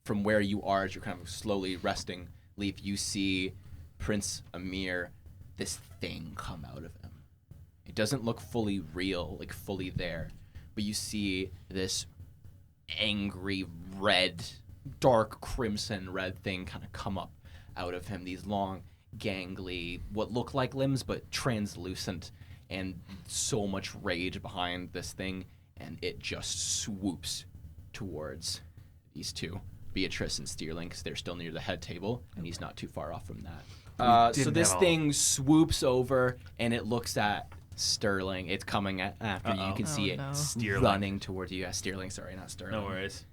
From where you are, as you're kind of slowly resting, Leaf, you see Prince Amir, this thing come out of him. It doesn't look fully real, like fully there, but you see this angry red, dark crimson red thing kind of come up out of him. These long, gangly, what look like limbs, but translucent, and so much rage behind this thing, and it just swoops towards these two, Beatrice and Steerling, because they're still near the head table, and he's not too far off from that. So this thing swoops over, and it looks at Sterling. It's coming after you. You can see it running towards you. Yeah, Steerling, sorry, not Sterling. No worries.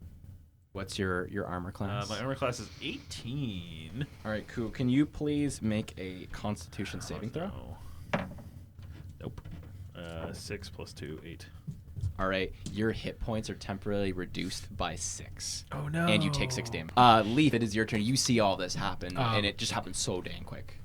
What's your armor class? My armor class is 18. All right, cool. Can you please make a Constitution saving throw? No. Nope. 6 plus 2, 8. All right, your hit points are temporarily reduced by 6. Oh no! And you take 6 damage. Leaf, it is your turn. You see all this happen, and it just happens so dang quick.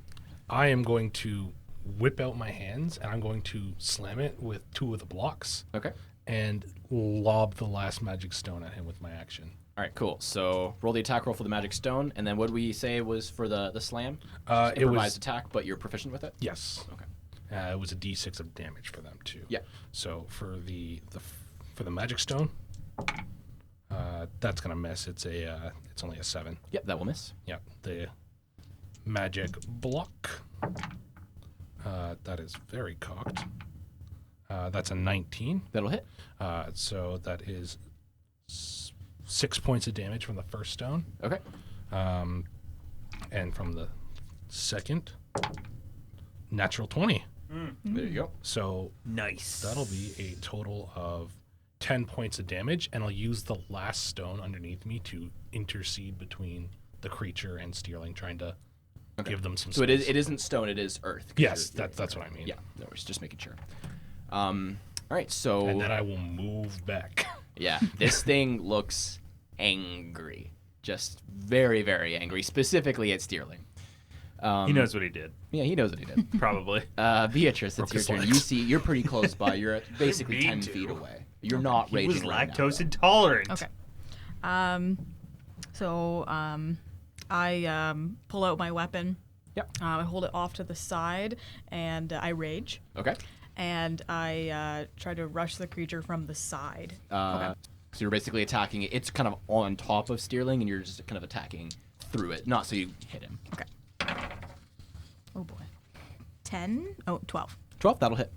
I am going to whip out my hands, and I'm going to slam it with 2 of the blocks. Okay. And lob the last magic stone at him with my action. All right, cool. So roll the attack roll for the magic stone, and then what did we say was for the slam? It Improvised was attack, but you're proficient with it? yes. Okay. It was a d6 of damage for them too. Yeah. So for the magic stone, that's gonna miss. It's only a 7. Yep, that will miss. Yep. The magic block, that is very cocked. That's a 19. That'll hit. So that is 6 points of damage from the first stone. Okay. And from the second, natural 20. There you go. So Nice. that'll be a total of 10 points of damage, and I'll use the last stone underneath me to intercede between the creature and Steerling, trying to give them some So space. it isn't stone, it is earth. 'Cause Yes, you're- that's what I mean. Yeah, no worries, just making sure. All right, so And then I will move back. yeah, this thing looks angry, just very, very angry, specifically at Steerling. He knows what he did. Yeah, he knows what he did. Probably. Beatrice, it's Broke your his turn. legs. You see, you're pretty close by. You're at basically Mean 10 to. feet away. You're not He raging was right lactose now. intolerant. Okay. I pull out my weapon. Yep. I hold it off to the side, and I rage. Okay. And I try to rush the creature from the side. So you're basically attacking it. It's kind of on top of Steerling, and you're just kind of attacking through it, not so you hit him. Okay. Oh boy. 10? Oh, 12. 12, that'll hit.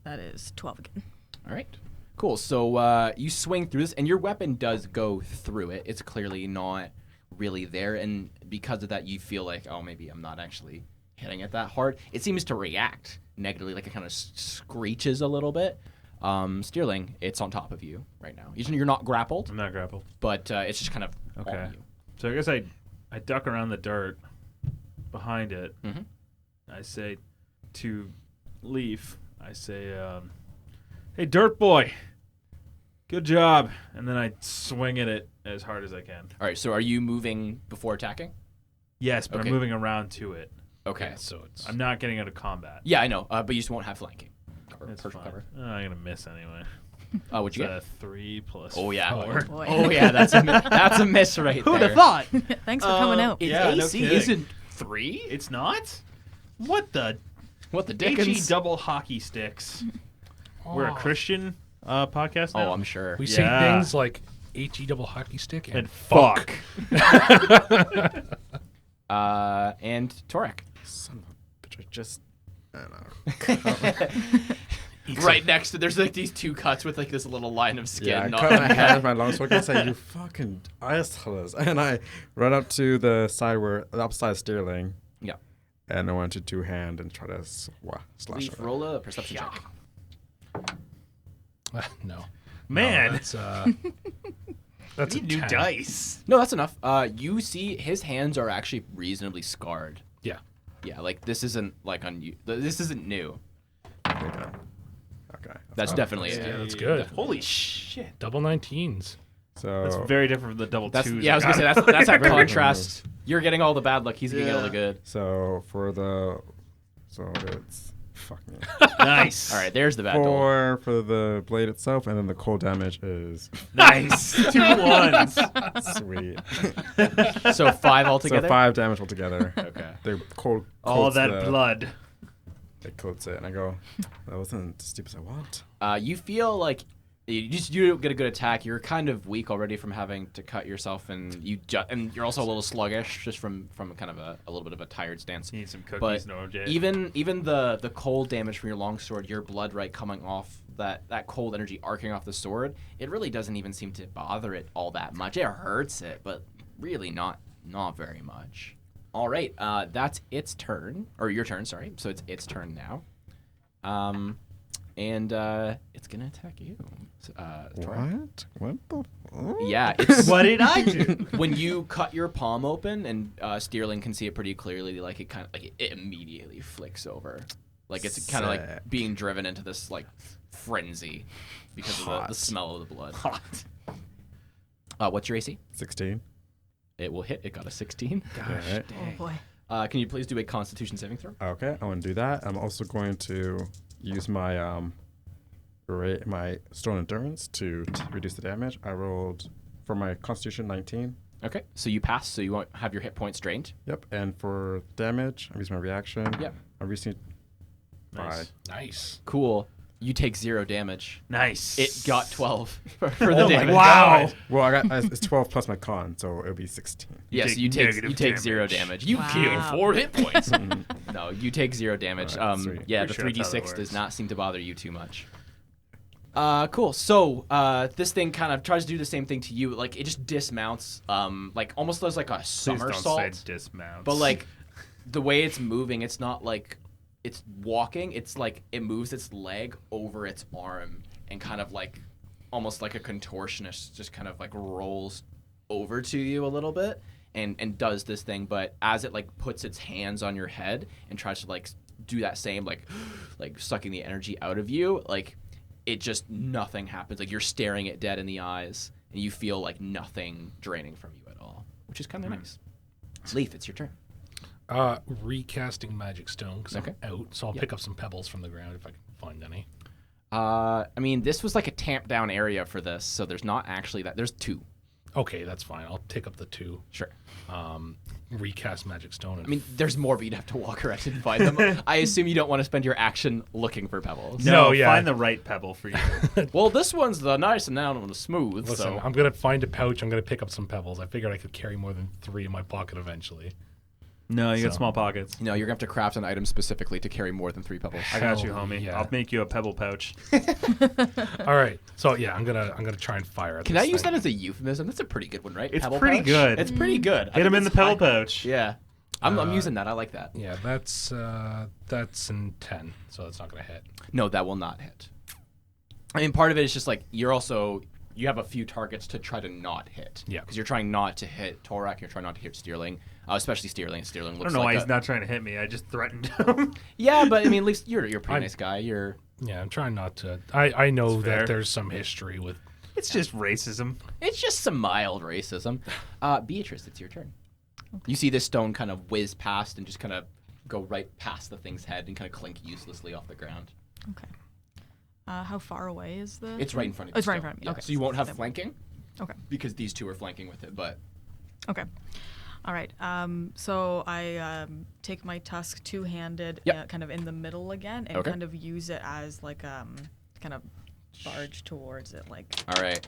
That is 12 again. All right. Cool. So you swing through this, and your weapon does go through it. It's clearly not really there, and because of that, you feel like, oh, maybe I'm not actually hitting it that hard. It seems to react negatively, like it kind of screeches a little bit. Steerling, it's on top of you right now. You're not grappled, I'm not grappled. but it's just kind of Okay. on you. So I guess I duck around the dirt behind it. Mhm. I say to Leaf, I say, hey, dirt boy, good job. And then I swing at it as hard as I can. All right. So are you moving before attacking? Yes, but Okay. I'm moving around to it. Okay. Yeah, so it's I'm not getting out of combat. Yeah, I know, but you just won't have flanking. Or That's partial fine. cover. I'm going to miss anyway. What'd you It's get? 3 plus Oh yeah. 4. Boy. Oh yeah, that's a miss right Who'd there. have thought? Thanks for coming out. Its Yeah, no AC kidding. isn't 3. It's not? What the? What the HE dickens? double hockey sticks. We're a Christian podcast now? Oh, I'm sure. We say Yeah. things like HE double hockey stick, And fuck. And Torak. Son of a bitch, I just... I don't know. Right next to there's like these two cuts with like this little line of skin. Yeah, I not- cut my hand with my longsword and say, "You fucking assholes!" And I run up to the side where the upside steerling. Yeah. And I went to two-hand and try to slash Leaf, him. roll a perception check. No. Man. No, that's a New 10. dice. No, that's enough. You see his hands are actually reasonably scarred. Yeah. Yeah, like this isn't like this isn't new. Okay. That's definitely Yeah, it. that's good. Holy shit. Double 19s. So That's very different from the double That's twos. yeah. I was gonna say that's that contrast. You're getting all the bad luck. He's getting all the good. So it's fuck me. Nice. All right, there's the bad double. 4 for the blade itself, and then the cold damage is Nice. 2 ones. sweet. So 5 altogether. So 5 damage altogether. Okay. They cold. All coats that blood. It coats it, and I go, that wasn't as steep as I want. You feel like you don't get a good attack. You're kind of weak already from having to cut yourself, and and you're also a little sluggish just from kind of a little bit of a tired stance. Need some cookies But and OJ. even the cold damage from your longsword, your blood right coming off that cold energy arcing off the sword, it really doesn't even seem to bother it all that much. It hurts it, but really not very much. All right, that's its turn, or your turn, sorry. So it's its turn now. And it's gonna attack you. Torak. What the? Yeah, it's What did I do? when you cut your palm open, and Steerling can see it pretty clearly. Like it kind of like it immediately flicks over, like it's kind of like Sick. being driven into this like frenzy because of the Hot. smell of the blood. Hot. What's your AC? 16. It will hit. It got a 16. Alright. Oh boy. Can you please do a Constitution saving throw? Okay, I want to do that. I'm also going to use my my stone endurance to reduce the damage. I rolled for my Constitution 19. Okay, so you pass, so you won't have your hit points drained. Yep, and for damage, I'm using my reaction. Yep. I'm reducing Nice. Nice. Cool. You take 0 damage. Nice. It got 12 for the Oh my damage. wow. Well, I got it's 12 plus my con, so it'll be 16. Yes, take you take negative 0 damage. damage. You Wow. gain 4 hit points. Mhm. No, you take 0 damage. Alright, sweet. Yeah, Pretty the sure that's how that 3d6 does works. not seem to bother you too much. Cool. So, this thing kind of tries to do the same thing to you. Like, it just dismounts, like, almost does like a Please don't somersault. say dismounts. But, like, the way it's moving, it's not like it's walking. It's like it moves its leg over its arm and kind of like almost like a contortionist just kind of like rolls over to you a little bit and does this thing. But as it like puts its hands on your head and tries to like do that same like sucking the energy out of you, like it just nothing happens. Like you're staring it dead in the eyes and you feel like nothing draining from you at all, which is kind of nice. Leaf, it's your turn. Recasting Magic Stone because Okay. I'm out, so I'll Yep. pick up some pebbles from the ground if I can find any. I mean, this was like a tamped down area for this, so there's not actually that. There's 2. Okay, that's fine. I'll take up the 2. Sure. Recast Magic Stone. And I mean, there's more, but you'd have to walk around and find them. I assume you don't want to spend your action looking for pebbles. no, No, yeah. find the right pebble for you. Well, this one's the nice and now the smooth. listen, so I'm gonna find a pouch. I'm gonna pick up some pebbles. I figured I could carry more than 3 in my pocket eventually. No, you got So- small pockets. no, you're gonna have to craft an item specifically to carry more than 3 pebbles. I got you, Hell homie. yeah. I'll make you a pebble pouch. All right, so yeah, I'm gonna try and fire at Can this I use thing. that as a euphemism? That's a pretty good one, right? It's Pebble pretty pouch? good. It's pretty good. I Hit him think in the it's pebble high- pouch. Yeah, I'm using that. I like that. Yeah, that's in 10, so that's not gonna hit. No, that will not hit. I mean, part of it is just like you have a few targets to try to not hit. Yeah. Because you're trying not to hit Torak, you're trying not to hit Steerling, especially Steerling. Steerling I looks don't know like why a, he's not trying to hit me. I just threatened him. Yeah, but I mean, at least you're a pretty I'm- nice guy. You're Yeah, I'm trying not to. I know That's fair. that there's some history with. It's just racism. It's just some mild racism. Beatrice, it's your turn. You see this stone kind of whiz past and just kind of go right past the thing's head and kind of clink uselessly off the ground. Okay. How far away is the? It's right in front of you. Oh, it's right in still. front of me. Yeah, Okay. So you won't have Then- flanking Okay. because these two are flanking with it, but Okay. All right. So I take my tusk two-handed, Yep. kind of in the middle again, and Okay. kind of use it as like kind of barge towards it, like All right.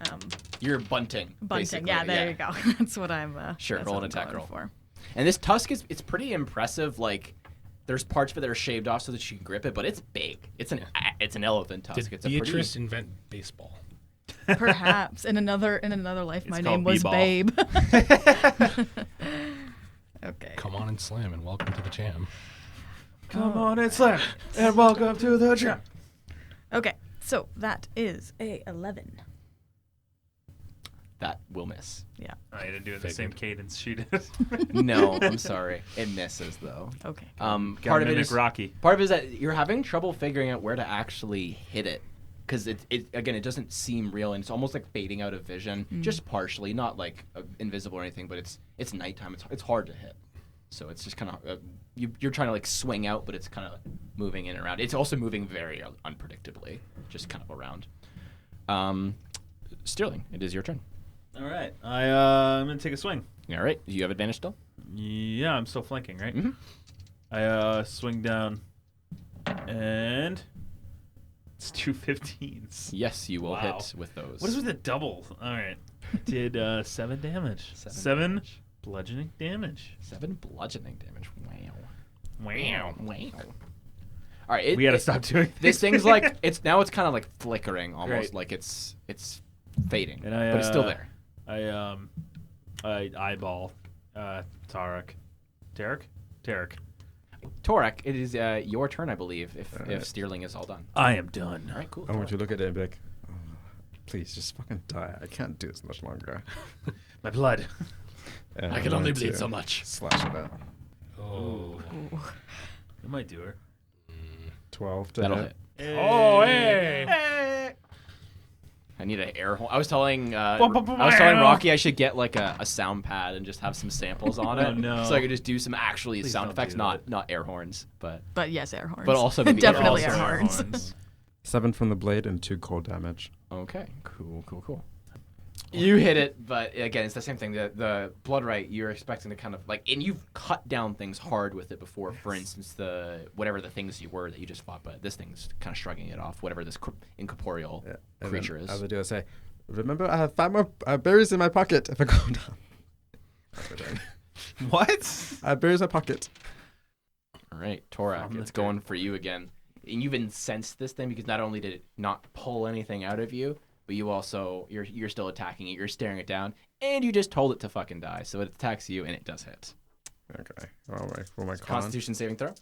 You're bunting. bunting. basically, Yeah, there you go. That's what I'm. Sure, that's roll what an I'm attack going roll. for. And this tusk it's pretty impressive. Like, there's parts of it that are shaved off so that you can grip it, but it's big. It's an elephant tusk. Did It's a Beatrice invent baseball? Perhaps in another life, my name called was B-ball. Babe. Okay. Come on and slam, and welcome to the jam. Come on and slam, and welcome to the jam. Okay. So that is a 11. That will miss. Yeah. I didn't do it in the same cadence she did. No, I'm sorry. It misses though. Okay. Part of it mimic is Rocky. Part of it is that you're having trouble figuring out where to actually hit it, because it doesn't seem real, and it's almost like fading out of vision, just partially, not like invisible or anything, but it's nighttime. It's hard to hit, so it's just kind of you're trying to like swing out, but it's kind of moving in and around. It's also moving very unpredictably, just kind of around. Sterling, it is your turn. All right. I'm going to take a swing. All right, do you have advantage still? Yeah, I'm still flanking, right? Mhm. I swing down, and it's 2 15s. Yes, you will Wow. hit with those. What is with the double? All right. Did 7 damage. Seven bludgeoning damage. 7 bludgeoning damage. Wow. Wow. Wow. All right, We got to stop doing This thing's like it's kind of like flickering, almost Great. like it's fading, And but it's still there. I eyeball Tarek. Tarek. Torek, it is your turn, I believe, if Steerling is all done. I am done. All right, cool. I want you to look at it and be like, oh, please, just fucking die. I can't do this much longer. My blood. And I can I'm only going bleed to so much. Slash it out. Oh. It might do her. 12 to That'll hit. hit. Oh, hey! I need an air horn. I was telling Rocky I should get like a sound pad and just have some samples on it, Oh, no. so I could just do some actually Please sound don't effects, do not air horns, but yes, air horns. But also maybe definitely air air horns. horns. 7 from the blade and 2 cold damage. okay, cool. You hit it, but again, it's the same thing. The blood right, you're expecting to kind of like, and you've cut down things hard with it before. For instance, whatever the things you were that you just fought, but this thing's kind of shrugging it off. Whatever this incorporeal And creature then is. As I do, I say, remember, I have 5 more berries in my pocket if I go down. That's what I do. What? I have berries in my pocket. All right, Torak, From it's the going for you again. And you've incensed this thing because not only did it not pull anything out of you, but you also you're still attacking it. You're staring it down, and you just told it to fucking die. So it attacks you, and it does hit. Okay. Roll my con. Constitution saving throw.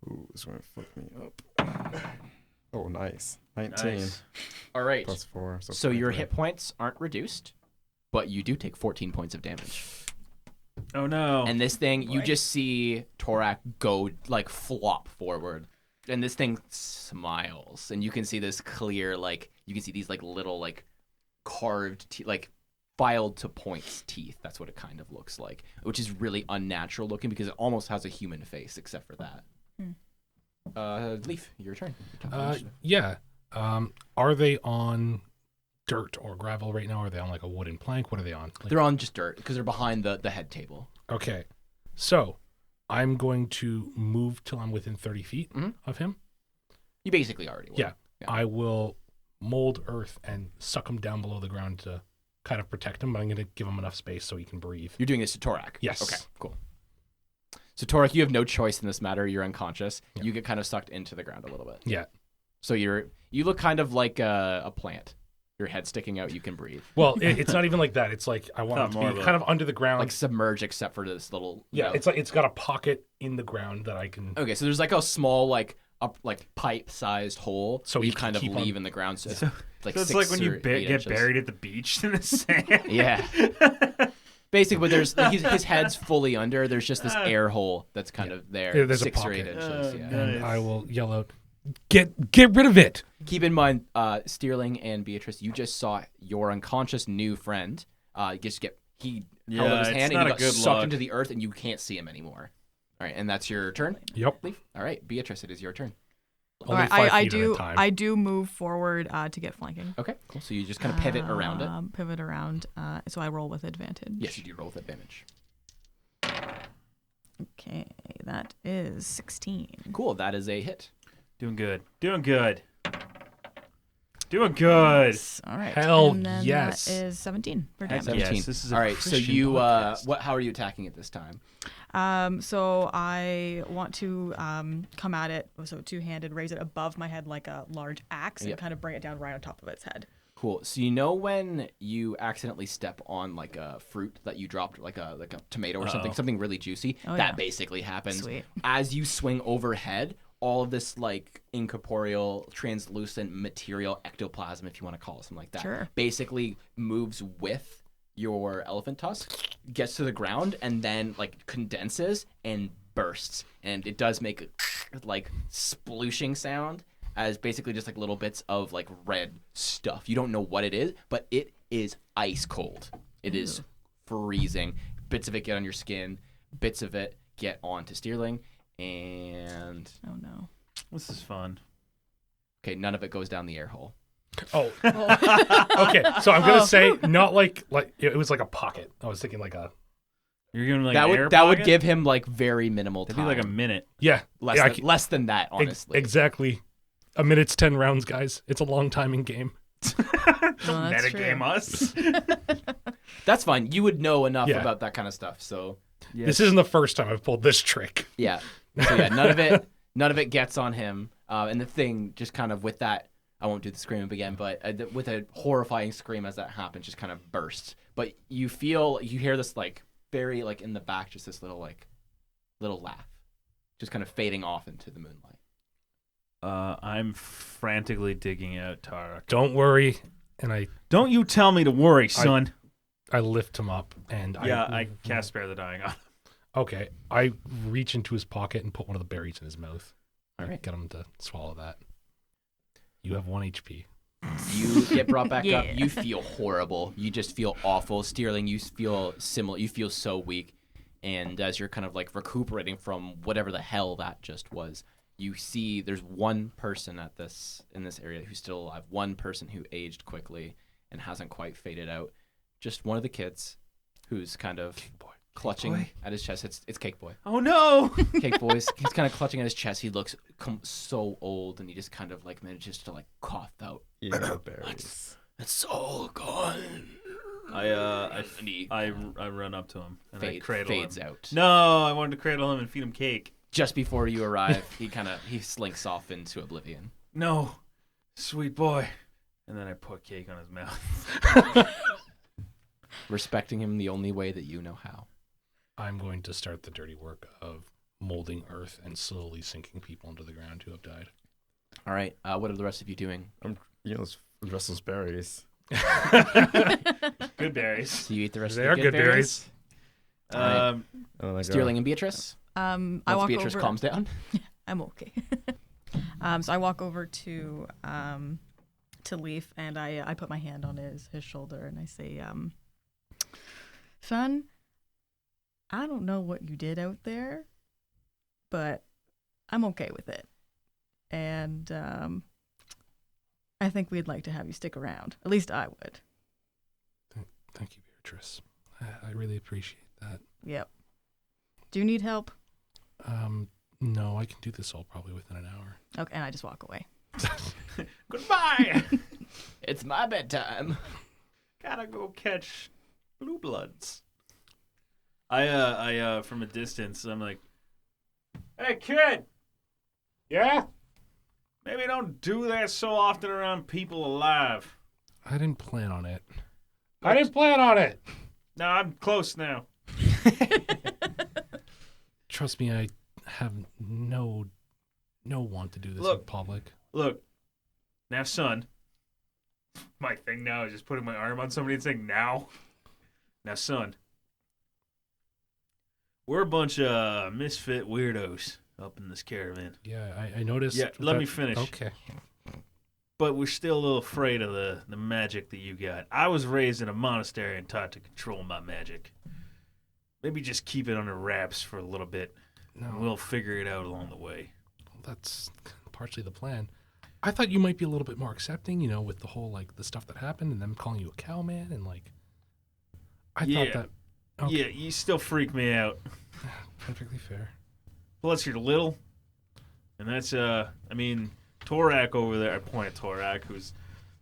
Ooh, it's going to fuck me up. Oh, nice. 19 Nice. All right. plus 4. So your 23. hit points aren't reduced, but you do take 14 points of damage. Oh no. And this thing, you just see Torak go like flop forward, and this thing smiles, and you can see this clear you can see these like little like carved like filed to points teeth. That's what it kind of looks like, which is really unnatural looking because it almost has a human face except for that. Leaf, your turn. Yeah. Are they on dirt or gravel right now? Are they on like a wooden plank? What are they on? Like, They're on just dirt because they're behind the head table. okay. So I'm going to move till I'm within 30 feet of him. You basically already were. Yeah. I will mold earth and suck him down below the ground to kind of protect him, but I'm going to give him enough space so he can breathe. You're doing this to Torak? Yes. Okay, cool. So Torak, you have no choice in this matter. You're unconscious. Yeah. You get kind of sucked into the ground a little bit. Yeah. So you look kind of like a plant. Your head sticking out, you can breathe. Well, it's not even like that. It's like I want him more to of be a- kind of under the ground. Like submerged except for this little... yeah, it's like it's got a pocket in the ground that I can... Okay, so there's like a small like pipe-sized hole So where you you can kind of keep leave on- in the ground. So, like So it's 6 like when you or 8 get inches. buried at the beach in the sand. Yeah. Basically, but there's like, his head's fully under. There's just this air hole that's kind of there. Yeah, there's a 6 or 8 pocket. inches. Oh, Yeah. And Nice. I will yell out, get rid of it. Keep in mind, Steerling and Beatrice, you just saw your unconscious new friend held up his Yeah, hand it's and not he a got good sucked look. into the earth and you can't see him anymore. All right, and that's your turn, Yep. Leaf? All right, Beatrice, it is your turn. All Only right, 5 I feet at a do. time. I do move forward to get flanking. Okay, cool. So you just kind of pivot around it. Pivot around. So I roll with advantage. Yes, you do roll with advantage. Okay, that is 16. Cool, that is a hit. Doing good. Doing good. Doing good. All right. Hell and then yes. That is 17 for Heck damage. yes, 17. this is a All right, so Christian you podcast. how are you attacking it this time? So I want to come at it, so two-handed, raise it above my head like a large axe, and Yep. kind of bring it down right on top of its head. Cool. So you know when you accidentally step on like a fruit that you dropped, like a tomato or something really juicy, Oh, that yeah. basically happens. Sweet. As you swing overhead, all of this like incorporeal, translucent material, ectoplasm, if you want to call it something like that, Sure. basically moves with your elephant tusk, gets to the ground, and then like condenses and bursts, and it does make a like splooshing sound as basically just like little bits of like red stuff. You don't know what it is, but it is ice cold. It is freezing. Bits of it get on your skin, bits of it get onto Steerling, and Oh no. This is fun. okay, none of it goes down the air hole. Oh. Okay, so I'm gonna say not like it was like a pocket. I was thinking like a You're giving like that an would air that would pocket? give him like very minimal That'd time. be like a minute. yeah. Yeah, less than that, honestly. exactly. A minute's 10 rounds, guys. It's a long timing game. No, that's true. Metagame us. That's fine. You would know enough Yeah. about that kind of stuff. So This isn't the first time I've pulled this trick. yeah, none of it gets on him. And the thing just kind of with that, I won't do the scream up again, but with a horrifying scream as that happens, just kind of bursts. But you hear this like very like in the back, just this little laugh, just kind of fading off into the moonlight. I'm frantically digging out Tarak. Don't worry. And I Don't you tell me to worry, son. lift him up and I cast Spare the Dying on him. Okay. I reach into his pocket and put one of the berries in his mouth. All right. Get him to swallow that. You have 1 HP. You get brought back up. Yeah. You feel horrible. You just feel awful. Steerling, you feel similar. You feel so weak. And as you're kind of like recuperating from whatever the hell that just was, you see there's one person in this area who's still alive. One person who aged quickly and hasn't quite faded out. Just one of the kids who's kind of clutching at his chest. It's Cake Boy. Oh no! Cake Boy's he's kind of clutching at his chest. He looks so old, and he just kind of like manages to like cough out. Yeah, berries. It's all gone. I run up to him and I cradle fades him. out. No, I wanted to cradle him and feed him cake. Just before you arrive, he slinks off into oblivion. No, sweet boy. And then I put cake on his mouth. Respecting him the only way that you know how. I'm going to start the dirty work of molding earth and slowly sinking people into the ground who have died. All right. What are the rest of you doing? Let's address those berries. Good berries. So you eat the rest They of are the good berries. All right. And then I go, Steerling and Beatrice. I Once walk Beatrice over. calms down. I'm okay. So I walk over to Leaf and I put my hand on his shoulder and I say, son, I don't know what you did out there, but I'm okay with it. And I think we'd like to have you stick around. At least I would. Thank you, Beatrice. I really appreciate that. Yep. Do you need help? No, I can do this all probably within an hour. Okay, and I just walk away. Goodbye. It's my bedtime. Gotta go catch blue bloods. I from a distance, I'm like, hey kid, Yeah? maybe don't do that so often around people alive. I didn't plan on it. I didn't plan on it. No, I'm close now. Trust me, I have no want to do this in Look. public. Look, now son, my thing now is just putting my arm on somebody and saying now. Now son, we're a bunch of misfit weirdos up in this caravan. Yeah, I noticed. Yeah, let me that- finish. Okay. But we're still a little afraid of the magic that you got. I was raised in a monastery and taught to control my magic. Maybe just keep it under wraps for a little bit. No, And we'll figure it out along the way. that's partially the plan. I thought you might be a little bit more accepting, with the whole like the stuff that happened and them calling you a cowman and like. I Yeah. thought that. Okay. Yeah, you still freak me out. Perfectly fair. Plus, you're little. And that's, Torak over there, I point at Torak, who's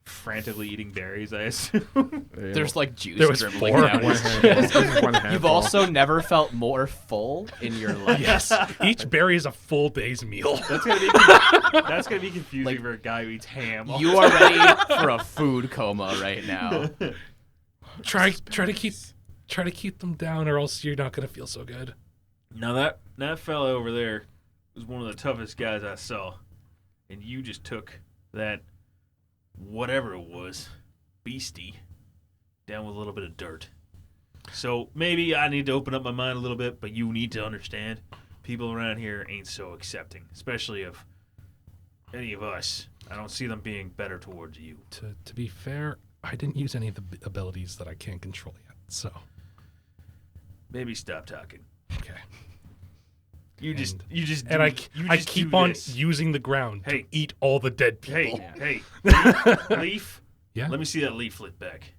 frantically eating berries, I assume. There's like juice There was dribbling four. down one his handful. chest. One handful. You've also never felt more full in your life. Yes. Each berry is a full day's meal. That's gonna be confusing for a guy who eats ham. You are ready for a food coma right now. Try to keep them down, or else you're not gonna feel so good. Now that fella over there was one of the toughest guys I saw, and you just took that whatever it was, beastie, down with a little bit of dirt. So maybe I need to open up my mind a little bit, but you need to understand, people around here ain't so accepting, especially of any of us. I don't see them being better towards you. To be fair, I didn't use any of the abilities that I can't control yet, so Maybe stop talking. okay. You just I keep on this. using the ground to eat all the dead people. Hey, leaf. Yeah. Let me see that leaflet back.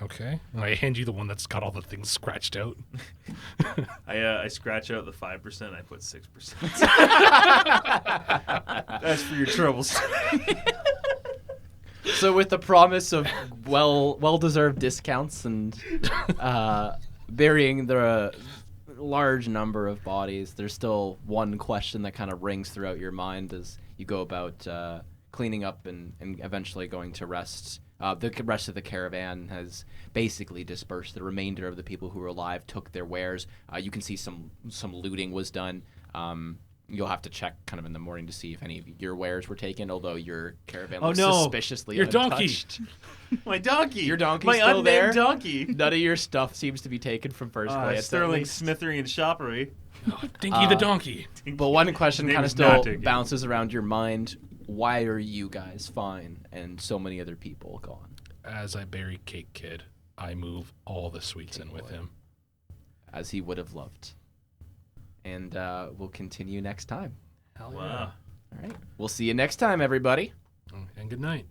Okay. And I hand you the one that's got all the things scratched out. I scratch out the 5%. I put 6%. That's for your troubles. So with the promise of well-deserved discounts and burying the large number of bodies, there's still one question that kind of rings throughout your mind as you go about cleaning up and eventually going to rest. The rest of the caravan has basically dispersed. The remainder of the people who were alive took their wares. You can see some looting was done. You'll have to check kind of in the morning to see if any of your wares were taken, although your caravan looks suspiciously Your donkey. untouched. My donkey. Your donkey's My still unnamed there? donkey. None of your stuff seems to be taken from first glance. at Sterling least. Smithery and Shoppery. Dinky the donkey. But one question His name kind of is still not Dinky. bounces around your mind. Why are you guys fine and so many other people gone? As I bury Cake Kid, I move all the sweets in with him. As he would have loved. And we'll continue next time. Hell Wow. All right. We'll see you next time, everybody. And good night.